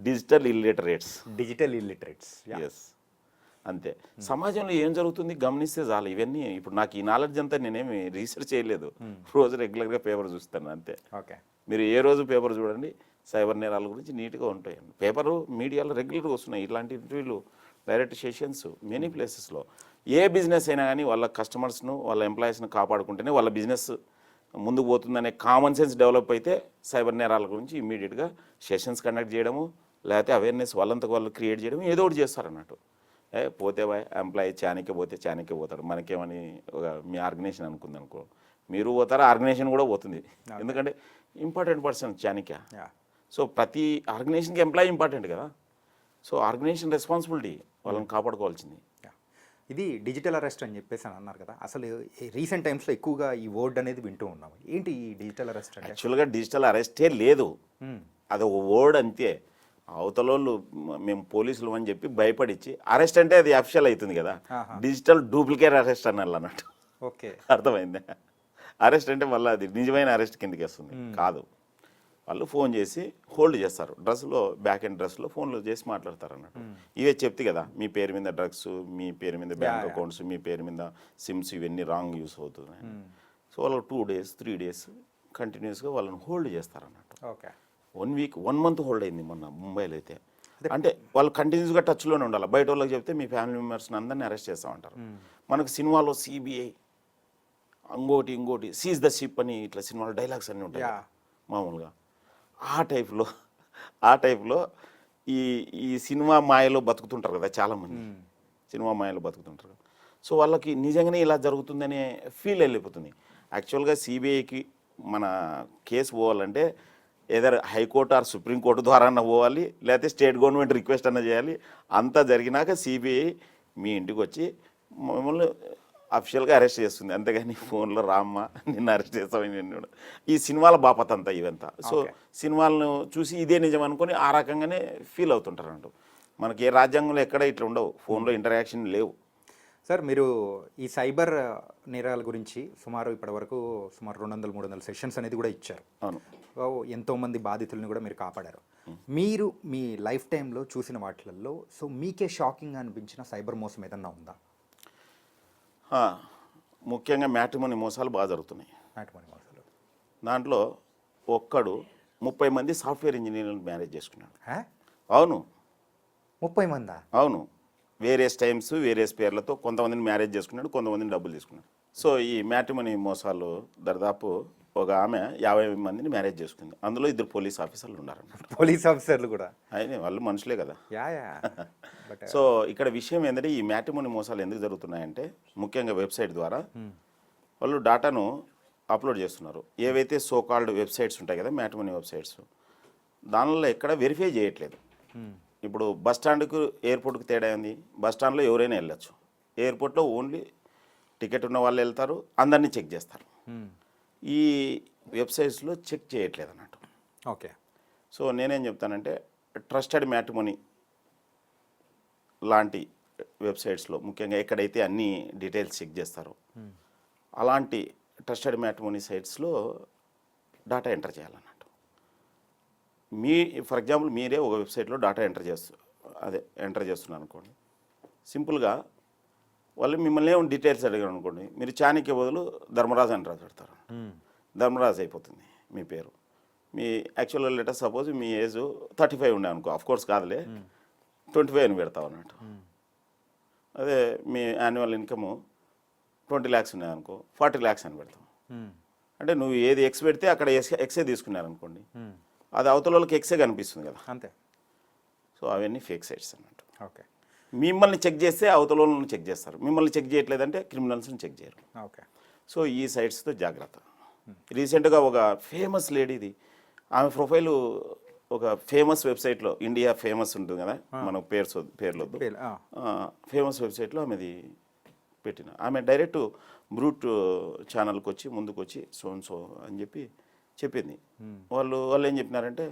Digital illiterates. Digital illiterates. Yes, అంతే. సమాజంలో ఏం జరుగుతుంది గమనిస్తే చాలు. ఇవన్నీ ఇప్పుడు నాకు ఈ నాలెడ్జ్ అంతా నేనేమి రీసెర్చ్ చేయలేదు, రోజు రెగ్యులర్గా పేపర్ చూస్తాను అంతే. ఓకే, మీరు ఏ రోజు పేపర్ చూడండి, సైబర్ నేరాల గురించి నీట్గా ఉంటాయి. పేపరు మీడియాలో రెగ్యులర్గా వస్తున్నాయి ఇలాంటి ఇంటర్వ్యూలు, డైరెక్ట్ సెషన్స్ మెనీ ప్లేసెస్లో. ఏ బిజినెస్ అయినా కానీ వాళ్ళ కస్టమర్స్ను వాళ్ళ ఎంప్లాయీస్ను కాపాడుకుంటేనే వాళ్ళ బిజినెస్ ముందుకు పోతుందనే కామన్ సెన్స్ డెవలప్ అయితే సైబర్ నేరాల గురించి ఇమీడియట్గా సెషన్స్ కండక్ట్ చేయడము, లేకపోతే అవేర్నెస్ వాళ్ళంతకు వాళ్ళు క్రియేట్ చేయడం, ఏదో ఒకటి చేస్తారన్నట్టు. పోతే ఎంప్లాయీ చానికే పోతాడు, మనకేమని మీ ఆర్గనైజేషన్ అనుకుంది అనుకో, మీరు పోతారా, ఆర్గనైజేషన్ కూడా పోతుంది. ఎందుకంటే ఇంపార్టెంట్ పర్సన్ చానిక. సో ప్రతి ఆర్గనైజేషన్కి ఎంప్లాయీ ఇంపార్టెంట్ కదా. సో ఆర్గనైజేషన్ రెస్పాన్సిబిలిటీ వాళ్ళని కాపాడుకోవాల్సింది. ఇది డిజిటల్ అరెస్ట్ అని చెప్పేసి అని అన్నారు కదా, అసలు రీసెంట్ టైమ్స్లో ఎక్కువగా ఈ వర్డ్ అనేది వింటూ ఉన్నాము. ఏంటి ఈ డిజిటల్ అరెస్ట్ అంటే? యాక్చువల్గా డిజిటల్ అరెస్టే లేదు, అది ఒక వర్డ్ అంతే. అవతలోళ్ళు మేము పోలీసులు అని చెప్పి భయపడిచ్చి అరెస్ట్ అంటే అది అఫిషియల్ అవుతుంది కదా. డిజిటల్ డూప్లికేట్ అరెస్ట్ అన్నారు అన్నట్టు. ఓకే, అర్థమైందా? అరెస్ట్ అంటే మళ్ళీ అది నిజమైన అరెస్ట్ కిందకి వస్తుంది కాదు. వాళ్ళు ఫోన్ చేసి హోల్డ్ చేస్తారు, డ్రస్లో బ్యాక్ అండ్ డ్రస్లో ఫోన్లో చేసి మాట్లాడతారు అన్నట్టు. ఇవే చెప్తే కదా, మీ పేరు మీద డ్రగ్స్, మీ పేరు మీద బ్యాంక్ అకౌంట్స్, మీ పేరు మీద సిమ్స్, ఇవన్నీ రాంగ్ యూస్ అవుతున్నాయి. సో వాళ్ళు 2 days 3 days కంటిన్యూస్గా వాళ్ళని హోల్డ్ చేస్తారు అన్నట్టు. ఓకే, 1 week 1 month హోల్డ్ అయింది మొన్న ముంబైలో అయితే. అంటే వాళ్ళు కంటిన్యూస్గా టచ్లోనే ఉండాలి. బయట వాళ్ళకి చెప్తే మీ ఫ్యామిలీ మెంబర్స్ని అందరినీ అరెస్ట్ చేస్తామంటారు. మనకు సినిమాలో సిబిఐ ఇంకోటి సీజ్ ద షిప్ అని ఇట్లా సినిమాలో డైలాగ్స్ అన్నీ ఉంటాయి మామూలుగా. ఆ టైప్లో ఈ సినిమా మాయలో బతుకుతుంటారు కదా చాలామంది, సినిమా మాయలో బతుకుతుంటారు. సో వాళ్ళకి నిజంగానే ఇలా జరుగుతుందనే ఫీల్ వెళ్ళిపోతుంది. యాక్చువల్గా సిబిఐకి మన కేసు పోవాలంటే ఏదర్ హైకోర్టు ఆర్ సుప్రీంకోర్టు ద్వారా అన్న పోవాలి, లేకపోతే స్టేట్ గవర్నమెంట్ రిక్వెస్ట్ అన్న చేయాలి. అంతా జరిగినాక సిబిఐ మీ ఇంటికి వచ్చి మిమ్మల్ని అఫిషియల్గా అరెస్ట్ చేస్తుంది. అంతేగాని ఫోన్లో రామ్మ నిన్ను అరెస్ట్ చేస్తామని ఈ సినిమాల బాపత అంతా ఇవంతా. సో సినిమాలను చూసి ఇదే నిజం అనుకొని ఆ రకంగానే ఫీల్ అవుతుంటారు అంటూ. మనకి ఏ రాజ్యాంగంలో ఎక్కడ ఇట్లా ఉండవు, ఫోన్లో ఇంటరాక్షన్ లేవు. సార్ మీరు ఈ సైబర్ నేరాల గురించి ఇప్పటివరకు సుమారు 200-300 సెషన్స్ అనేది కూడా ఇచ్చారు. అవును, ఎంతోమంది బాధితులను కూడా మీరు కాపాడారు. మీరు మీ లైఫ్ టైంలో చూసిన వాటిల్లో సో మీకే షాకింగ్ అనిపించిన సైబర్ మోసం ఏదన్నా ఉందా? ముఖ్యంగా మ్యాట్రిమోనీ మోసాలు బాగా జరుగుతున్నాయి. మ్యాట్రిమోనీ మోసాలు దాంట్లో ఒక్కడు 30 మంది సాఫ్ట్వేర్ ఇంజనీర్లను మ్యారేజ్ చేసుకున్నాడు. అవును, 30 మందా? అవును, వేరియస్ టైమ్స్ వేరియస్ పేర్లతో కొంతమందిని మ్యారేజ్ చేసుకున్నాడు, కొంతమందిని డబ్బులు తీసుకున్నాడు. సో ఈ మ్యాట్రిమోనీ మోసాలు దాదాపు ఒక ఆమె 50 మందిని మ్యారేజ్ చేసుకుంది. అందులో 2 పోలీస్ ఆఫీసర్లు ఉన్నారన్నమాట. పోలీస్ ఆఫీసర్లు కూడా అయినా వాళ్ళు మనుషులే కదా. సో ఇక్కడ విషయం ఏంటంటే ఈ మ్యాట్రిమోనీ మోసాలు ఎందుకు జరుగుతున్నాయంటే ముఖ్యంగా వెబ్సైట్ ద్వారా వాళ్ళు డాటాను అప్లోడ్ చేస్తున్నారు. ఏవైతే సోకాల్డ్ వెబ్సైట్స్ ఉంటాయి కదా మ్యాట్రిమోనీ వెబ్సైట్స్, దానిలో ఎక్కడ వెరిఫై చేయట్లేదు. ఇప్పుడు బస్ స్టాండ్కు ఎయిర్పోర్ట్కి తేడా ఉంది. బస్ స్టాండ్లో ఎవరైనా వెళ్ళొచ్చు, ఎయిర్పోర్ట్లో ఓన్లీ టికెట్ ఉన్న వాళ్ళు వెళ్తారు, అందరినీ చెక్ చేస్తారు. ఈ వెబ్సైట్స్లో చెక్ చేయట్లేదు అన్నట్టు. ఓకే, సో నేనేం చెప్తానంటే ట్రస్టెడ్ మ్యాట్రిమోనీ లాంటి వెబ్సైట్స్లో ముఖ్యంగా ఎక్కడైతే అన్ని డీటెయిల్స్ చెక్ చేస్తారో అలాంటి ట్రస్టెడ్ మ్యాట్రిమోనీ సైట్స్లో డాటా ఎంటర్ చేయాలన్నట్టు. ఫర్ ఎగ్జాంపుల్ మీరే ఒక వెబ్సైట్లో డాటా ఎంటర్ చేస్తున్నారు అనుకోండి, సింపుల్గా వాళ్ళు మిమ్మల్ని ఏమైనా డీటెయిల్స్ అడిగారు అనుకోండి, మీరు చాణక్య బదులు ధర్మరాజు అని పెడతారు. ధర్మరాజు అయిపోతుంది మీ పేరు. మీ యాక్చువల్ లెటర్ సపోజ్ మీ ఏజ్ 35 ఉండే అనుకో, ఆఫ్ కోర్స్ కాదులే 25 అని పెడతావు అన్నట్టు. అదే మీ యాన్యువల్ ఇన్కమ్ 20 lakhs ఉన్నాయి అనుకో, 40 lakhs అని పెడతాం. అంటే నువ్వు ఏది ఎక్స్ పెడితే అక్కడ ఎక్సే తీసుకున్నారనుకోండి, అది అవతల వాళ్ళకి ఎక్సే కనిపిస్తుంది కదా, అంతే. సో అవన్నీ ఫేక్ సైట్స్ అన్నట్టు. ఓకే. మిమ్మల్ని చెక్ చేస్తే అవతల వాళ్ళని చెక్ చేస్తారు, మిమ్మల్ని చెక్ చేయట్లేదంటే క్రిమినల్స్ని చెక్ చేయరు. ఓకే. సో ఈ సైట్స్తో జాగ్రత్త. రీసెంట్గా ఒక ఫేమస్ లేడీది ఆమె ప్రొఫైలు ఒక ఫేమస్ వెబ్సైట్లో, ఇండియా ఫేమస్ ఉంటుంది కదా, మన పేర్లొద్దు, ఫేమస్ వెబ్సైట్లో ఆమెది పెట్టిన. ఆమె డైరెక్ట్ బ్రూట్ ఛానల్కి వచ్చి ముందుకు వచ్చి సో అని చెప్పింది. వాళ్ళు ఏం చెప్పినారంటే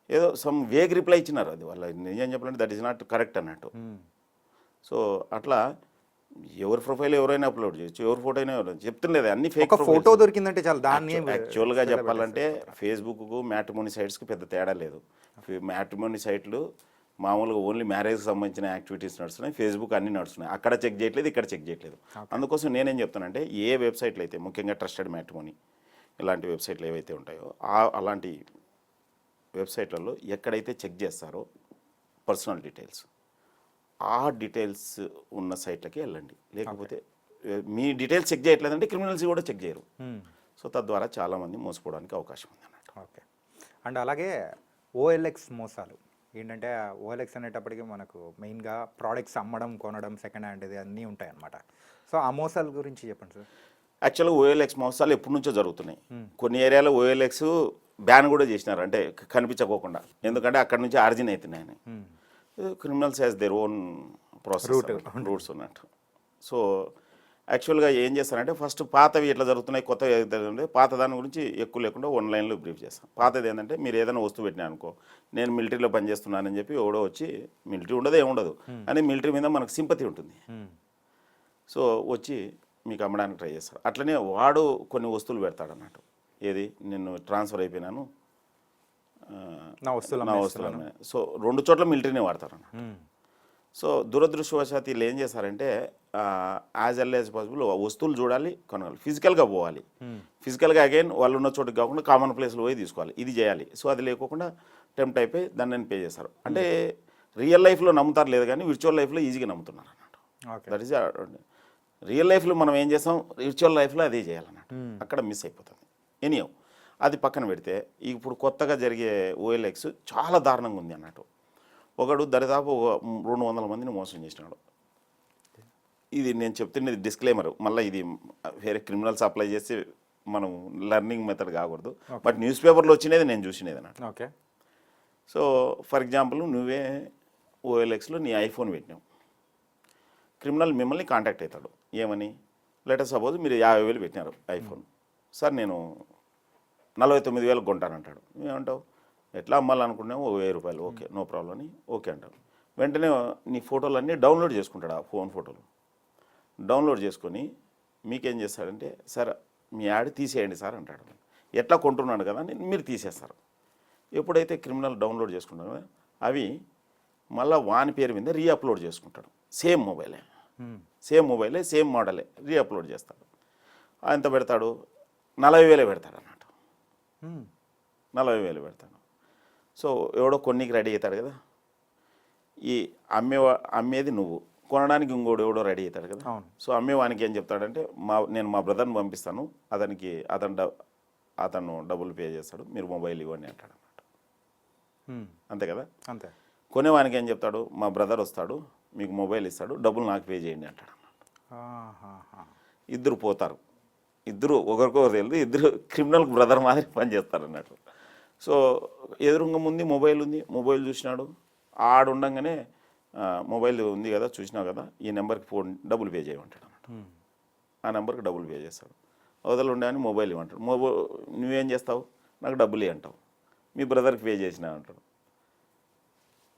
ఏదో సమ్ వేగ్ రిప్లై ఇచ్చినారు. అది వాళ్ళ నిజం చెప్పాలంటే దట్ ఈస్ నాట్ కరెక్ట్ అన్నట్టు. సో అట్లా ఎవరి ప్రొఫైల్ ఎవరైనా అప్లోడ్ చేయొచ్చు, ఎవరి ఫోటో అయినా చెప్తుండేది అన్ని ఫేక్. ఫోటో దొరికిందంటే చాలా దాన్ని యాక్చువల్గా చెప్పాలంటే ఫేస్బుక్కు మ్యాట్రిమోనీ సైట్స్కి పెద్ద తేడా లేదు. మ్యాట్రిమోనీ సైట్లు మామూలుగా ఓన్లీ మ్యారేజ్కి సంబంధించిన యాక్టివిటీస్ నడుస్తున్నాయి, ఫేస్బుక్ అన్నీ నడుస్తున్నాయి. అక్కడ చెక్ చేయట్లేదు, ఇక్కడ చెక్ చేయట్లేదు. అందుకోసం నేనేం చెప్తానంటే ఏ వెబ్సైట్లు అయితే ముఖ్యంగా ట్రస్టెడ్ మ్యాట్రిమోనీ ఇలాంటి వెబ్సైట్లు ఏవైతే ఉంటాయో అలాంటి వెబ్సైట్లలో ఎక్కడైతే చెక్ చేస్తారో పర్సనల్ డీటెయిల్స్, ఆ డీటెయిల్స్ ఉన్న సైట్లకి వెళ్ళండి. లేకపోతే మీ డీటెయిల్స్ చెక్ చేయట్లేదంటే క్రిమినల్స్ కూడా చెక్ చేయరు. సో తద్వారా చాలామంది మోసపోవడానికి అవకాశం ఉంది అన్నట్టు. ఓకే. అండ్ అలాగే OLX మోసాలు ఏంటంటే, OLX అనేటప్పటికీ మనకు మెయిన్గా ప్రోడక్ట్స్ అమ్మడం, కొనడం, సెకండ్ హ్యాండ్ ఇది అన్నీ ఉంటాయి అన్నమాట. సో ఆ మోసాల గురించి చెప్పండి సార్. యాక్చువల్గా OLX మోసాలు ఎప్పటి నుంచో జరుగుతున్నాయి. కొన్ని ఏరియాలో OLX బ్యాన్ కూడా చేసినారు, అంటే కనిపించకోకుండా, ఎందుకంటే అక్కడ నుంచి ఆరిజిన్ అవుతున్నాయని. Criminals has their own process roots ఉన్నట్టు. సో యాక్చువల్గా ఏం చేస్తారంటే ఫస్ట్ పాతవి ఎట్లా జరుగుతున్నాయి, కొత్తవి ఏదైతే పాత దాని గురించి ఎక్కువ లేకుండా ఆన్లైన్లో బ్రీఫ్ చేస్తాం. పాతది ఏంటంటే మీరు ఏదైనా వస్తువు పెట్టినా అనుకో, నేను మిలిటరీలో పనిచేస్తున్నానని చెప్పి ఎవడో వచ్చి, మిలిటరీ ఉండదు ఏముండదు అని మిలిటరీ మీద మనకు సింపతి ఉంటుంది, సో వచ్చి మీకు అమ్మడానికి ట్రై చేస్తాడు. అట్లనే వాడు కొన్ని వస్తువులు పెడతాడు అన్నట్టు. ఏది, నేను ట్రాన్స్ఫర్ అయిపోయినాను, నా వస్తువులు. సో 2 చోట్ల మిలిటరీనే వాడతారు అన్నట్టు. సో దురదృష్టవశాత్తు వీళ్ళు ఏం చేస్తారంటే యాజ్ ఎల్ యాజ్ పాసిబుల్ వస్తువులు చూడాలి, కొనాలి, ఫిజికల్గా పోవాలి. ఫిజికల్గా అగైన్ వాళ్ళు ఉన్న చోటుకి కాకుండా కామన్ ప్లేస్లో పోయి తీసుకోవాలి, ఇది చేయాలి. సో అది లేకోకుండా టెంప్ట్ అయిపోయి దాన్ని పే చేస్తారు. అంటే రియల్ లైఫ్లో నమ్ముతారు లేదు కానీ విర్చువల్ లైఫ్లో ఈజీగా నమ్ముతున్నారు అన్నట్టు. దట్ ఈస్ రియల్ లైఫ్లో మనం ఏం చేస్తాం, విర్చువల్ లైఫ్లో అదే చేయాలన్నట్టు, అక్కడ మిస్ అయిపోతుంది. ఎనీయో అది పక్కన పెడితే ఇప్పుడు కొత్తగా జరిగే OLX చాలా దారుణంగా ఉంది అన్నట్టు. ఒకడు దరిదాపు 200 మందిని మోసం చేసినాడు. ఇది నేను చెప్తున్నది డిస్క్లైమర్, మళ్ళీ ఇది వేరే క్రిమినల్స్ అప్లై చేసి మనం లెర్నింగ్ మెథడ్ కాకూడదు. బట్ న్యూస్ పేపర్లో వచ్చినది నేను చూసినది అన్నట్టు. ఓకే. సో ఫర్ ఎగ్జాంపుల్ నువ్వే OLXలో నీ ఐఫోన్ పెట్టినావు, క్రిమినల్ మిమ్మల్ని కాంటాక్ట్ అవుతాడు. ఏమని, లెటర్ సపోజ్ మీరు 50,000 పెట్టినారు ఐఫోన్, సార్ నేను 49,000 కొంటానంటాడు. ఏమంటావు, ఎట్లా అమ్మాలనుకున్నావు, 1,000 రూపాయలు, ఓకే నో ప్రాబ్లం అని ఓకే అంటాడు. వెంటనే నీ ఫోటోలు అన్నీ డౌన్లోడ్ చేసుకుంటాడు, ఆ ఫోన్ ఫోటోలు డౌన్లోడ్ చేసుకొని మీకేం చేస్తాడంటే, సార్ మీ యాడ్ తీసేయండి సార్ అంటాడు. ఎట్లా కొంటున్నాడు కదా అని మీరు తీసేస్తారు. ఎప్పుడైతే క్రిమినల్ డౌన్లోడ్ చేసుకుంటారో అవి మళ్ళీ వాని పేరు మీద రీఅప్లోడ్ చేసుకుంటాడు. సేమ్ మొబైలే సేమ్ మోడలే రీఅప్లోడ్ చేస్తాడు. ఎంత పెడతాడు, 40,000 పెడతాడు అన్నట్టు. 40,000 పెడతాడు. సో ఎవడో కొన్నికి రెడీ అవుతాడు కదా, ఈ అమ్మేది నువ్వు, కొనడానికి ఇంకోడు ఎవడో రెడీ అవుతాడు కదా. సో అమ్మేవానికి ఏం చెప్తాడంటే, నేను మా బ్రదర్ని పంపిస్తాను, అతను డబ్బులు పే చేస్తాడు, మీరు మొబైల్ ఇవ్వండి అంటాడు అన్నమాట. అంతే కదా. అంతే. కొనేవానికి ఏం చెప్తాడు, మా బ్రదర్ వస్తాడు, మీకు మొబైల్ ఇస్తాడు, డబ్బులు నాకు పే చేయండి అంటాడు అన్నమాట. ఇద్దరు పోతారు, ఇద్దరు ఒకరికొకరు తెలియదు, ఇద్దరు క్రిమినల్ బ్రదర్ మాదిరి పనిచేస్తారు అన్నట్టు. సో ఎదురుగా ముందు మొబైల్ ఉంది, మొబైల్ చూసినాడు, ఆడుండగానే మొబైల్ ఉంది కదా చూసినావు కదా, ఈ నెంబర్కి ఫోన్ డబ్బులు పే చేయమంటాడు అన్నట్టు. ఆ నెంబర్కి డబ్బులు పే చేస్తాడు. అవతల ఉండే అని మొబైల్ ఇవ్వమంటాడు. నువ్వేం చేస్తావు, నాకు డబ్బులు అంటావు, మీ బ్రదర్కి పే చేసినా అంటాడు.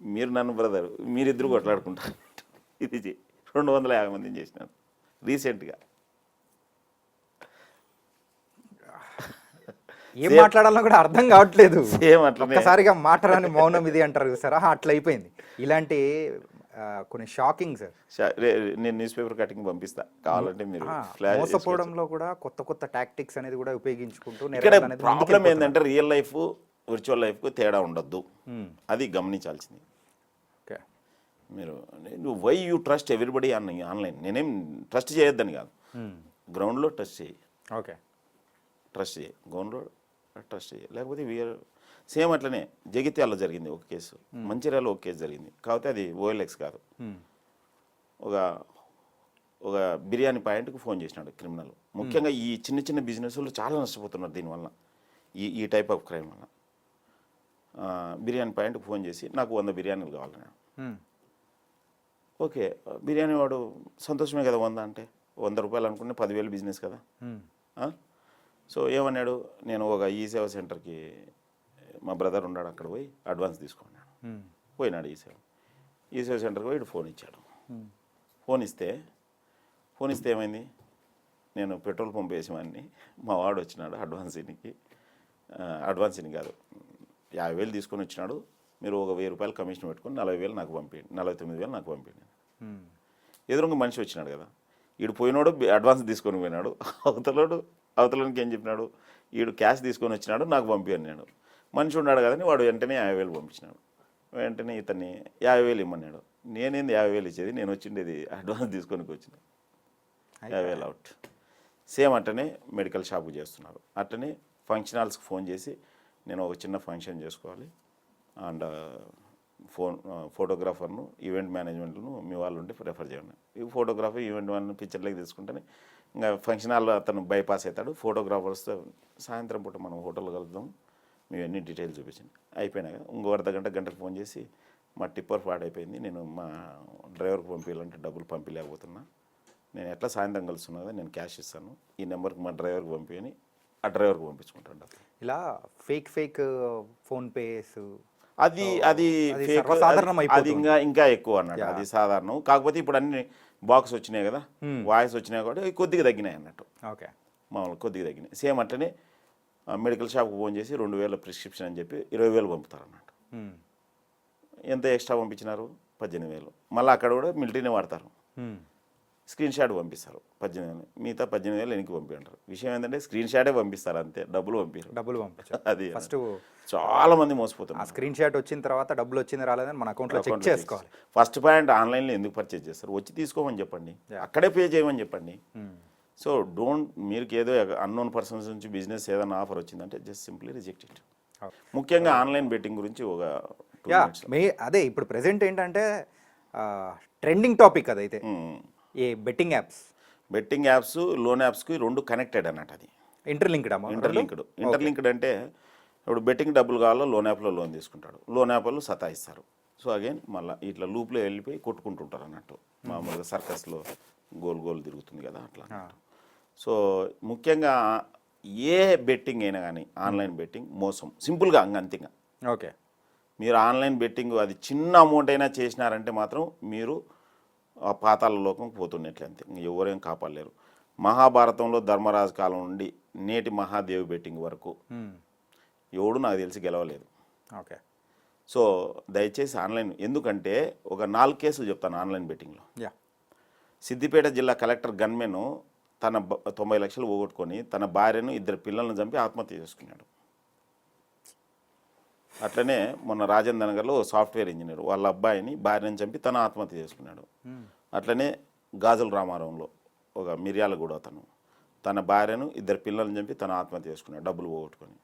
మీరు నన్ను బ్రదర్ మీరిద్దరు కొట్లాడుకుంటారు. ఇది 250 మందిని చేసినాను రీసెంట్గా. ఏం మాట్లాడాలో కూడా అర్థం కావట్లేదు. సేమ్ అట్లనే ఒక్కసారిగా మాట్లాడని మౌనం ఇది అంటారు సార్, అట్లా అయిపోయింది. ఇలాంటి కొన్ని షాకింగ్ సార్. నేను న్యూస్ పేపర్ కటింగ్ పంపిస్తా కావాలంటే మీరు. మోసపోవడంలో కూడా కొత్త కొత్త టాక్టిక్స్ అనేది కూడా ఉపయోగించుకుంటూ ఇక్కడ ప్రాబ్లం ఏంటంటే రియల్ లైఫ్ వర్చువల్ లైఫ్కు తేడా ఉండొద్దు, అది గమనించాల్సింది. మీరు why you trust everybody online. నేనేం ట్రస్ట్ చేయొద్దని కాదు, గ్రౌండ్లో ట్రస్ట్ చేయి. ఓకే, ట్రస్ట్ చేయి, గ్రౌండ్లో ట్రస్ట్ చేయి. లేకపోతే సేమ్ అట్లనే జగిత్యాలలో జరిగింది ఒక కేసు, మంచిర్యాలలో ఒక కేసు జరిగింది. కాకపోతే అది OLX కాదు. ఒక బిర్యానీ పాయింట్కి ఫోన్ చేసినాడు క్రిమినల్. ముఖ్యంగా ఈ చిన్న చిన్న బిజినెస్లు చాలా నష్టపోతున్నారు దీనివల్ల, ఈ టైప్ ఆఫ్ క్రైమ్ వల్ల. బిర్యానీ పాయింట్కి ఫోన్ చేసి నాకు 100 బిర్యానీలు కావాలన్నా. ఓకే, బిర్యానీ వాడు సంతోషమే కదా 100 అంటే, 100 రూపాయలు అనుకుంటే 10,000 బిజినెస్ కదా. సో ఏమన్నాడు, నేను ఒక ఈ సేవా సెంటర్కి మా బ్రదర్ ఉన్నాడు అక్కడ పోయి అడ్వాన్స్ తీసుకున్నాడు. పోయినాడు ఈ సేవా సెంటర్కి పోయి ఫోన్ ఇచ్చాడు. ఫోన్ ఇస్తే ఏమైంది, నేను పెట్రోల్ పంప్ వేసేవాడిని, మా వాడు వచ్చినాడు అడ్వాన్స్ ఇని కాదు 50,000 తీసుకొని వచ్చినాడు, మీరు ఒక 1,000 రూపాయలు కమిషన్ పెట్టుకొని 40,000 నాకు పంపించండి, 49,000 నాకు పంపించండి. ఎదురుగా మనిషి వచ్చినాడు కదా, వీడు పోయినాడు అడ్వాన్స్ తీసుకొని పోయినాడు. అవతలకి ఏం చెప్పినాడు, వీడు క్యాష్ తీసుకొని వచ్చినాడు నాకు పంపి అన్నాడు. మనిషి ఉన్నాడు కదని వాడు వెంటనే 50,000 పంపించినాడు. వెంటనే ఇతన్ని 50,000 ఇమ్మన్నాడు. నేనేంది 50,000 ఇచ్చేది, నేను వచ్చిండేది అడ్వాన్స్ తీసుకొని వచ్చిన 50,000 అవుట్. సేమ్ అట్టనే మెడికల్ షాపు చేస్తున్నారు. అట్టనే ఫంక్షన్ హాల్స్కి ఫోన్ చేసి నేను ఒక చిన్న ఫంక్షన్ చేసుకోవాలి అండ్ ఫోటోగ్రాఫర్ను ఈవెంట్ మేనేజ్మెంట్ను మీ వాళ్ళు ఉంటే రెఫర్ చేయండి. ఈ ఫోటోగ్రాఫర్ ఈవెంట్ వాళ్ళని పిక్చర్లోకి తీసుకుంటేనే ఇంకా ఫంక్షన్ హాల్లో అతను బైపాస్ అవుతాడు. ఫోటోగ్రాఫర్స్తో సాయంత్రం పూట మనం హోటల్లో కలుద్దాం, మేము అన్ని డీటెయిల్స్ చూపించండి. అయిపోయినాక ఇంకో గంటకు ఫోన్ చేసి మా టిప్పర్ పాడైపోయింది, నేను మా డ్రైవర్కి పంపించాలంటే డబ్బులు పంపించలేకపోతున్నా, నేను ఎట్లా సాయంత్రం కలుస్తున్నా కదా, నేను క్యాష్ ఇస్తాను, ఈ నెంబర్కి మా డ్రైవర్కి పంపించని ఆ డ్రైవర్కి పంపించుకుంటాను డబ్బులు. ఇలా ఫేక్ ఫోన్పేస్ అది ఇంకా ఎక్కువ అన్నట్టు. అది సాధారణం. కాకపోతే ఇప్పుడు అన్ని బాక్స్ వచ్చినాయి కదా, వాయిస్ వచ్చినాయి కాబట్టి కొద్దిగా తగ్గినాయి అన్నట్టు. ఓకే, మామూలు కొద్దిగా తగ్గినాయి. సేమ్ అట్లనే మెడికల్ షాప్కి ఫోన్ చేసి 2,000 ప్రిస్క్రిప్షన్ అని చెప్పి 20,000 పంపుతారు అన్నట్టు. ఎంత ఎక్స్ట్రా పంపించినారు, 18,000. మళ్ళీ అక్కడ కూడా మిలిటరీనే వాడతారు. స్క్రీన్ షాట్ పంపిస్తారు 18,000, మిగతా 18,000 వెనక్కి పంపించారు. విషయం ఏంటంటే స్క్రీన్ షాటే పంపిస్తారు అంతే, డబ్బులు పంపించారు. అది ఫస్ట్ చాలా మంది మోసపోతున్నారు. స్క్రీన్ షాట్ వచ్చిన తర్వాత డబ్బులు వచ్చింది రాలేదని మన అకౌంట్లో చెక్ చేసుకోవాలి. ఫస్ట్ పాయింట్, ఆన్లైన్లో ఎందుకు పర్చేజ్ చేస్తారు, వచ్చి తీసుకోమని చెప్పండి, అక్కడే పే చేయమని చెప్పండి. సో మీరు ఏదో అన్నోన్ పర్సన్స్ నుంచి బిజినెస్ ఏదైనా ఆఫర్ వచ్చిందంటే జస్ట్ సింప్లీ రిజెక్ట్ ఇట్. ముఖ్యంగా ఆన్లైన్ బెట్టింగ్ గురించి ఒక అదే ఇప్పుడు ప్రెసెంట్ ఏంటంటే ట్రెండింగ్ టాపిక్ అదైతే ఏ బెట్టింగ్ యాప్స్ లోన్ యాప్స్కి 2 కనెక్టెడ్ అన్నట్టు. అది ఇంటర్లింక్డ్ అంటే ఇప్పుడు బెట్టింగ్ డబ్బులు కావాలో లోన్ యాప్లో లోన్ తీసుకుంటాడు, లోన్ యాప్లో సతాయిస్తారు. సో అగైన్ మళ్ళీ ఇట్లా లూప్లో వెళ్ళిపోయి కొట్టుకుంటుంటారు అన్నట్టు. మామూలుగా సర్కస్లో గోల్ తిరుగుతుంది కదా అట్లా. సో ముఖ్యంగా ఏ బెట్టింగ్ అయినా కానీ ఆన్లైన్ బెట్టింగ్ మోసం, సింపుల్గా అంతిగా. ఓకే, మీరు ఆన్లైన్ బెట్టింగ్ అది చిన్న అమౌంట్ అయినా చేసినారంటే మాత్రం మీరు ఆ పాతాళ లోకం పోతున్నట్లే, అంతే, ఎవరేం కాపాడలేరు. మహాభారతంలో ధర్మరాజు కాలం నుండి నేటి మహాదేవి బెట్టింగ్ వరకు ఎవడు నాకు తెలిసి గెలవలేదు. ఓకే, సో దయచేసి ఆన్లైన్, ఎందుకంటే ఒక 4 కేసులు చెప్తాను ఆన్లైన్ బెట్టింగ్లో. సిద్దిపేట జిల్లా కలెక్టర్ గన్మెన్ తన 90 లక్షలు పోగొట్టుకొని తన భార్యను 2 పిల్లలను చంపి ఆత్మహత్య చేసుకున్నాడు. అట్లనే మొన్న రాజేంద్ర నగర్లో సాఫ్ట్వేర్ ఇంజనీర్ వాళ్ళ అబ్బాయిని భార్యను చంపి తన ఆత్మహత్య చేసుకున్నాడు. అట్లనే గాజుల రామారంలో ఒక మిర్యాలగూడ అతను తన భార్యను 2 పిల్లలను చంపి తన ఆత్మహత్య చేసుకున్నాడు డబ్బులు పోగొట్టుకొని.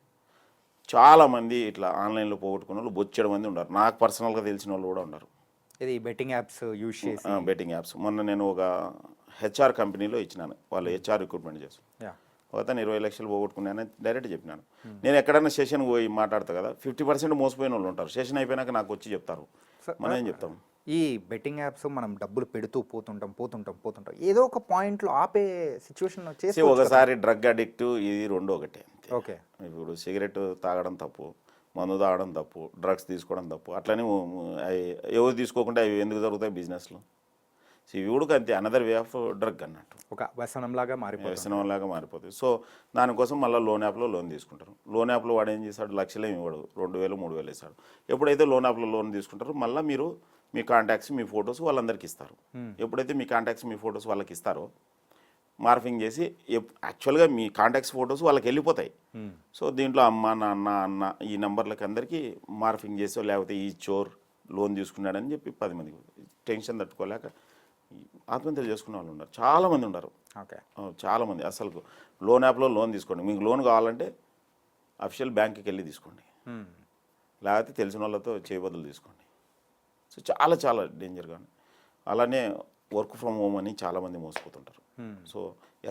చాలామంది ఇట్లా ఆన్లైన్లో పోగొట్టుకున్న వాళ్ళు బొచ్చెడు మంది ఉన్నారు, నాకు పర్సనల్గా తెలిసిన వాళ్ళు కూడా ఉన్నారు. ఇది బెట్టింగ్ యాప్స్ యూజ్ చేసి బెట్టింగ్ యాప్స్. మొన్న నేను ఒక హెచ్ఆర్ కంపెనీలో ఇచ్చినాను, వాళ్ళు హెచ్ఆర్ రిక్రూట్మెంట్ చేస్తాను. ఒకతను 20 లక్షలు పోగొట్టుకున్నానని డైరెక్ట్ చెప్పినాను. నేను ఎక్కడైనా సెషన్కి పోయి మాట్లాడతా కదా, 50% మోసపోయిన వాళ్ళు ఉంటారు. సెషన్ అయిపోయినాక నాకు వచ్చి చెప్తారు, మనం ఏం చెప్తాం. ఈ బెట్టింగ్ యాప్స్ మనం డబ్బులు పెడుతూ పోతుంటాం ఏదో ఒక పాయింట్లో ఆపే సిచ్యువేషన్ వచ్చేసి ఒకసారి డ్రగ్ అడిక్ట్, ఇది 2 ఒకటే. ఓకే, ఇప్పుడు సిగరెట్ తాగడం తప్పు, మందు తాగడం తప్పు, డ్రగ్స్ తీసుకోవడం తప్పు. అట్లనే ఎవరు తీసుకోకుండా అవి ఎందుకు జరుగుతాయి బిజినెస్లో? సో ఇవి కూడా అంతే, అనదర్ వే ఆఫ్ డ్రగ్ అన్నట్టు, ఒక వ్యసనంలాగా వ్యసనంలాగా మారిపోతుంది. సో దానికోసం మళ్ళీ లోన్ యాప్లో లోన్ తీసుకుంటారు. లోన్ యాప్లో వాడు ఏం చేస్తాడు, లక్షలేమి ఇవ్వడు, 2,000 3,000 ఇస్తాడు. ఎప్పుడైతే లోన్ యాప్లో లోన్ తీసుకుంటారో మళ్ళీ మీరు మీ కాంటాక్ట్స్ మీ ఫొటోస్ వాళ్ళందరికీ ఇస్తారు. ఎప్పుడైతే మీ కాంటాక్ట్స్ మీ ఫొటోస్ వాళ్ళకి ఇస్తారో మార్ఫింగ్ చేసి యాక్చువల్గా మీ కాంటాక్ట్స్ ఫొటోస్ వాళ్ళకి వెళ్ళిపోతాయి. సో దీంట్లో అమ్మ నాన్న అన్న ఈ నెంబర్లకి అందరికీ మార్ఫింగ్ చేసో లేకపోతే ఈ చోర్ లోన్ తీసుకున్నాడని చెప్పి 10 మందికి టెన్షన్ తట్టుకోలేక ఆత్మహత్యలు చేసుకునే వాళ్ళు ఉన్నారు, చాలామంది ఉన్నారు. ఓకే, చాలామంది అసలు లోన్ యాప్లో లోన్ తీసుకోండి, మీకు లోన్ కావాలంటే అఫీషియల్ బ్యాంక్కి వెళ్ళి తీసుకోండి, లేకపోతే తెలిసిన వాళ్ళతో చేయబదులు తీసుకోండి. సో చాలా చాలా డేంజర్గా. అలానే వర్క్ ఫ్రమ్ హోమ్ అని చాలామంది మోసపోతుంటారు. సో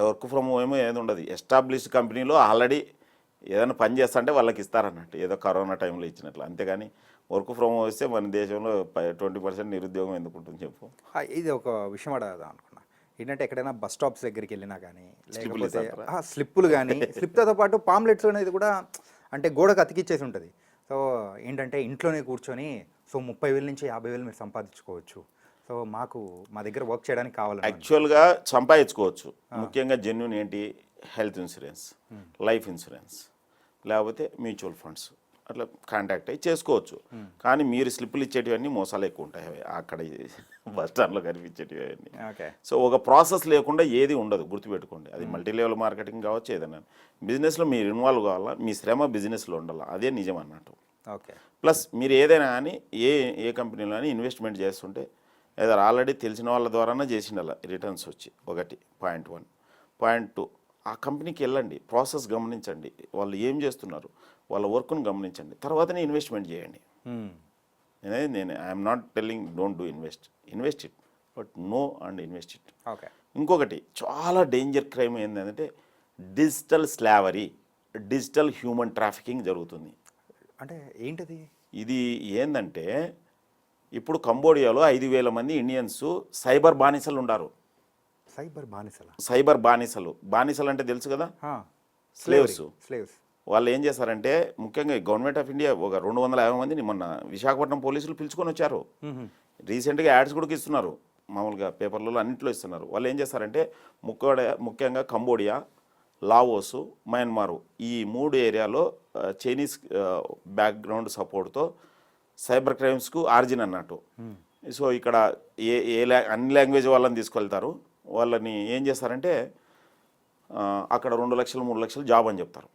వర్క్ ఫ్రమ్ హోమ్ ఏది ఉండదు, ఎస్టాబ్లిష్డ్ కంపెనీలో ఆల్రెడీ ఏదైనా పని చేస్తా అంటే వాళ్ళకి ఇస్తారన్నట్టు, ఏదో కరోనా టైంలో ఇచ్చినట్లు. అంతేగాని వర్క్ ఫ్రమ్ హోమ్ వస్తే మన దేశంలో 20% నిరుద్యోగం ఎందుకు ఉంటుంది చెప్పు. ఇది ఒక విషయం అడగదా అనుకున్నా, ఏంటంటే ఎక్కడైనా బస్ స్టాప్స్ దగ్గరికి వెళ్ళినా కానీ లేకపోతే స్లిప్పులు కానీ స్లిప్తో పాటు పాంప్లెట్స్ అనేది కూడా అంటే గోడకు అతికిచ్చేసి ఉంటుంది. సో ఏంటంటే ఇంట్లోనే కూర్చొని సో 30,000 నుంచి 50,000 మీరు సంపాదించుకోవచ్చు, సో మా దగ్గర వర్క్ చేయడానికి కావాలి. యాక్చువల్గా సంపాదించుకోవచ్చు. ముఖ్యంగా జెన్యూన్ ఏంటి, హెల్త్ ఇన్సూరెన్స్, లైఫ్ ఇన్సూరెన్స్, లేకపోతే మ్యూచువల్ ఫండ్స్ అట్లా కాంటాక్ట్ అయ్యి చేసుకోవచ్చు. కానీ మీరు స్లిప్పులు ఇచ్చేటివన్నీ మోసాలు ఎక్కువ ఉంటాయి, అక్కడ బస్ స్టాండ్లో కనిపించేటివి అవన్నీ. సో ఒక ప్రాసెస్ లేకుండా ఏది ఉండదు, గుర్తుపెట్టుకోండి. అది మల్టీ లెవెల్ మార్కెటింగ్ కావచ్చు, ఏదైనా బిజినెస్లో మీరు ఇన్వాల్వ్ కావాలా, మీ శ్రమ బిజినెస్లో ఉండాలి, అదే నిజం అన్నట్టు. ఓకే, ప్లస్ మీరు ఏదైనా కానీ ఏ కంపెనీలో కానీ ఇన్వెస్ట్మెంట్ చేస్తుంటే ఏదో ఆల్రెడీ తెలిసిన వాళ్ళ ద్వారానే చేసిండాల రిటర్న్స్ వచ్చి, ఒకటి పాయింట్ 1. పాయింట్ 2, ఆ కంపెనీకి వెళ్ళండి, ప్రాసెస్ గమనించండి, వాళ్ళు ఏం చేస్తున్నారు, వాళ్ళ వర్క్ను గమనించండి, తర్వాతనే ఇన్వెస్ట్మెంట్ చేయండి. నేను I'm not telling don't do invest it, but know and invest it. Okay, ఇంకొకటి చాలా డేంజర్ క్రైమ్ ఏంటంటే digital slavery, digital human trafficking జరుగుతుంది. అంటే ఏంటది? ఇది ఏంటంటే ఇప్పుడు కంబోడియాలో 5,000 మంది ఇండియన్స్ సైబర్ బానిసలు ఉన్నారు. సైబర్ బానిసలు అంటే తెలుసు కదా, స్లేవ్స్. వాళ్ళు ఏం చేస్తారంటే ముఖ్యంగా గవర్నమెంట్ ఆఫ్ ఇండియా ఒక 250 మందిని మొన్న విశాఖపట్నం పోలీసులు పిలుచుకొని వచ్చారు. రీసెంట్గా యాడ్స్ కూడా ఇస్తున్నారు, మామూలుగా పేపర్లలో అన్నింటిలో ఇస్తున్నారు. వాళ్ళు ఏం చేస్తారంటే ముఖ్యంగా కంబోడియా, లావోస్, మయన్మారు ఈ 3 ఏరియాలో చైనీస్ బ్యాక్గ్రౌండ్ సపోర్ట్తో సైబర్ క్రైమ్స్కు ఆరిజిన్ అన్నట్టు. సో ఇక్కడ అన్ని లాంగ్వేజ్ వాళ్ళని తీసుకెళ్తారు. వాళ్ళని ఏం చేస్తారంటే అక్కడ 2 లక్షలు 3 లక్షలు జాబ్ అని చెప్తారు,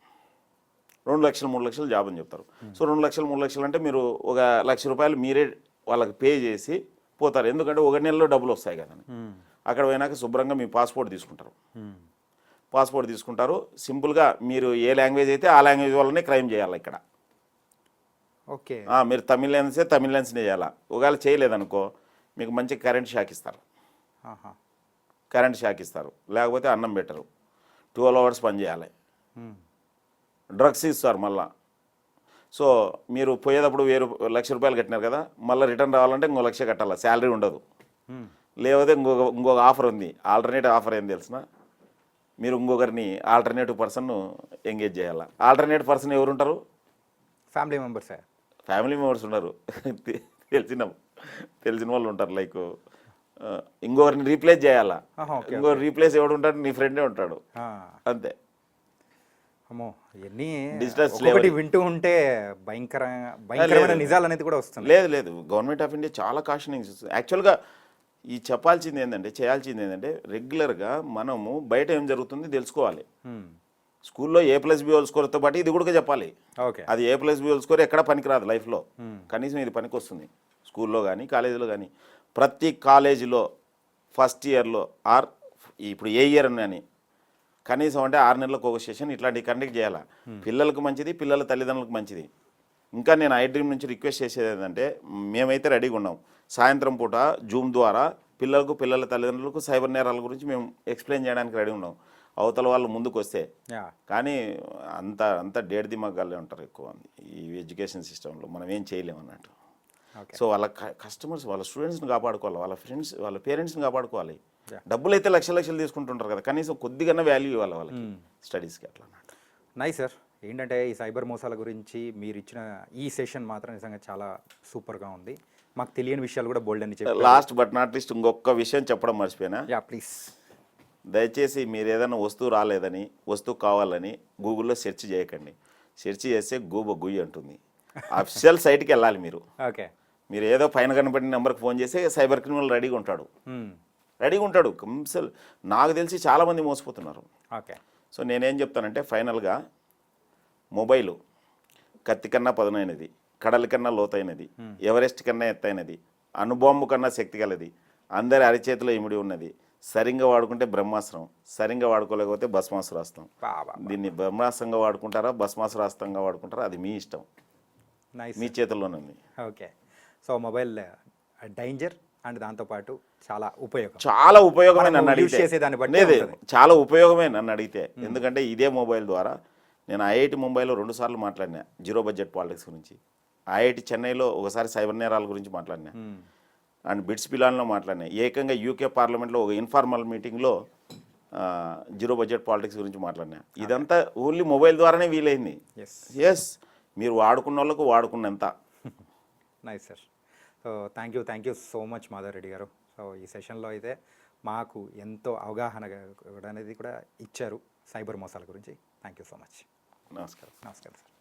2 లక్షలు 3 లక్షలు జాబ్ అని చెప్తారు. సో 2 లక్షలు 3 లక్షలు అంటే మీరు ఒక ₹1,00,000 మీరే వాళ్ళకి పే చేసి పోతారు, ఎందుకంటే 1 నెలలో డబ్బులు వస్తాయి కదా. అక్కడ పోయినాక శుభ్రంగా మీ పాస్పోర్ట్ తీసుకుంటారు. సింపుల్గా మీరు ఏ లాంగ్వేజ్ అయితే ఆ లాంగ్వేజ్ వాళ్ళనే క్రైమ్ చేయాలి ఇక్కడ. ఓకే, మీరు తమిళన్స్నే చేయాలా. ఒకవేళ చేయలేదనుకో మీకు మంచి కరెంట్ షాక్ ఇస్తారు, లేకపోతే అన్నం పెట్టరు, 12 hours పని చేయాలి, డ్రగ్స్ ఇస్తారు మళ్ళా. సో మీరు పోయేటప్పుడు ₹1,00,000 కట్టినారు కదా, మళ్ళీ రిటర్న్ రావాలంటే ఇంకో 1,00,000 కట్టాలి, శాలరీ ఉండదు. లేకపోతే ఇంకొక ఆఫర్ ఉంది, ఆల్టర్నేటివ్ ఆఫర్ ఏం తెలిసిన, మీరు ఇంకొకరిని ఆల్టర్నేటివ్ పర్సన్ ఎంగేజ్ చేయాలి. ఆల్టర్నేటివ్ పర్సన్ ఎవరు ఉంటారు? ఫ్యామిలీ మెంబర్స్ ఉన్నారు, తెలిసిన వాళ్ళు ఉంటారు. లైక్ ఇంకొకరిని రీప్లేస్ చేయాలా, ఇంకొకరు రీప్లేస్ ఎవడు ఉంటాడు, నీ ఫ్రెండే ఉంటాడు, అంతే. అమ్మో, ఇవన్నీ డిజిటల్ స్లేవరీ వింటూ ఉంటే భయంకరమైన నిజాలు అనేది కూడా వస్తుంది. లేదు, గవర్నమెంట్ ఆఫ్ ఇండియా చాలా కాషనింగ్స్ ఇస్తుంది. యాక్చువల్గా చేయాల్సింది ఏంటంటే రెగ్యులర్గా మనము బయట ఏం జరుగుతుంది తెలుసుకోవాలి. స్కూల్లో A+B హోల్ స్కోర్తో పాటు ఇది కూడా చెప్పాలి. అది A+B హోల్ స్కోర్ ఎక్కడ పనికిరాదు లైఫ్లో, కనీసం ఇది పనికి వస్తుంది. స్కూల్లో కానీ కాలేజీలో కానీ ప్రతి కాలేజీలో ఫస్ట్ ఇయర్లో ఇప్పుడు ఏ ఇయర్ అని కనీసం అంటే 6 నెలలకు ఒక సెషన్ ఇట్లాంటివి కండక్ట్ చేయాలా. పిల్లలకు మంచిది, పిల్లల తల్లిదండ్రులకు మంచిది. ఇంకా నేను ఐడ్రీమ్ నుంచి రిక్వెస్ట్ చేసేది ఏంటంటే మేమైతే రెడీగా ఉన్నాం, సాయంత్రం పూట జూమ్ ద్వారా పిల్లల తల్లిదండ్రులకు సైబర్ నేరాల గురించి మేము ఎక్స్ప్లెయిన్ చేయడానికి రెడీ ఉన్నాం. అవతల వాళ్ళు ముందుకు వస్తే. కానీ అంత డేట్ దిమాగాలే ఉంటారు ఎక్కువ ఈ ఎడ్యుకేషన్ సిస్టంలో, మనం ఏం చేయలేము అన్నట్టు. సో వాళ్ళ కస్టమర్స్, వాళ్ళ స్టూడెంట్స్ని కాపాడుకోవాలి, వాళ్ళ పేరెంట్స్ని కాపాడుకోవాలి. డబ్బులు అయితే లక్షలు తీసుకుంటుంటారు కదా, కనీసం కొద్దిగా వాల్యూ ఇవ్వాలి వాళ్ళకి స్టడీస్కి అట్లా అన్నట్టు. Nice sir. ఏంటంటే ఈ సైబర్ మోసాల గురించి మీరు ఇచ్చిన ఈ సెషన్ మాత్రం నిజంగా చాలా సూపర్గా ఉంది. మాకు తెలియని విషయాలు కూడా బోల్డ్ అని చెప్పి లాస్ట్ బట్ నాట్ లీస్ట్ ఇంకొక విషయం చెప్పడం మర్చిపోయినా. Yeah please. దయచేసి మీరు ఏదైనా వస్తువు రాలేదని, వస్తువు కావాలని గూగుల్లో సెర్చ్ చేయకండి. సెర్చ్ చేస్తే గుయ్యి అంటుంది. అఫిషియల్ సైట్కి వెళ్ళాలి మీరు. ఓకే. మీరు ఏదో పైన కనపడిన నెంబర్కి ఫోన్ చేస్తే సైబర్ క్రిమినల్ రెడీగా ఉంటాడు. కంపల్సరీ. నాకు తెలిసి చాలామంది మోసపోతున్నారు. ఓకే. సో నేనేం చెప్తానంటే ఫైనల్గా మొబైలు కత్తి కన్నా పదునైనది, కడల కన్నా లోతైనది, ఎవరెస్ట్ కన్నా ఎత్తైనది, అణుబాంబు కన్నా శక్తి కలది, అందరి అరిచేతిలో ఇమిడి ఉన్నది. సరిగ్గా వాడుకుంటే బ్రహ్మాస్త్రం, సరిగ్గా వాడుకోలేకపోతే భస్మాసురాస్త్రం. దీన్ని బ్రహ్మాస్త్రంగా వాడుకుంటారా, భస్మాసురాస్త్రంగా వాడుకుంటారా, అది మీ ఇష్టం, మీ చేతుల్లోనే ఉంది. Okay. So mobile danger and దాంతోపాటు చాలా ఉపయోగం. చాలా ఉపయోగమే నన్ను అడిగితే. లేదు, చాలా ఉపయోగమే నన్ను అడిగితే. ఎందుకంటే ఇదే మొబైల్ ద్వారా నేను ఐఐటి ముంబైలో 2 సార్లు మాట్లాడినా జీరో బడ్జెట్ పాలిటిక్స్ గురించి. ఐఐటి చెన్నైలో ఒకసారి సైబర్ నేరాల గురించి మాట్లాడినా. అండ్ బిట్స్ పిలాన్లో మాట్లాడినా. ఏకంగా యూకే పార్లమెంట్లో ఒక ఇన్ఫార్మల్ మీటింగ్లో జీరో బడ్జెట్ పాలిటిక్స్ గురించి మాట్లాడినా. ఇదంతా ఓన్లీ మొబైల్ ద్వారానే వీలైంది. ఎస్, మీరు వాడుకున్న వాళ్ళకు వాడుకున్నంత. Nice sir. So thank you so much Madhavareddy గారు. సో ఈ సెషన్లో అయితే మాకు ఎంతో అవగాహన అనేది కూడా ఇచ్చారు సైబర్ మోసాల గురించి. Thank you so much. నమస్కారం. నమస్కారం సార్.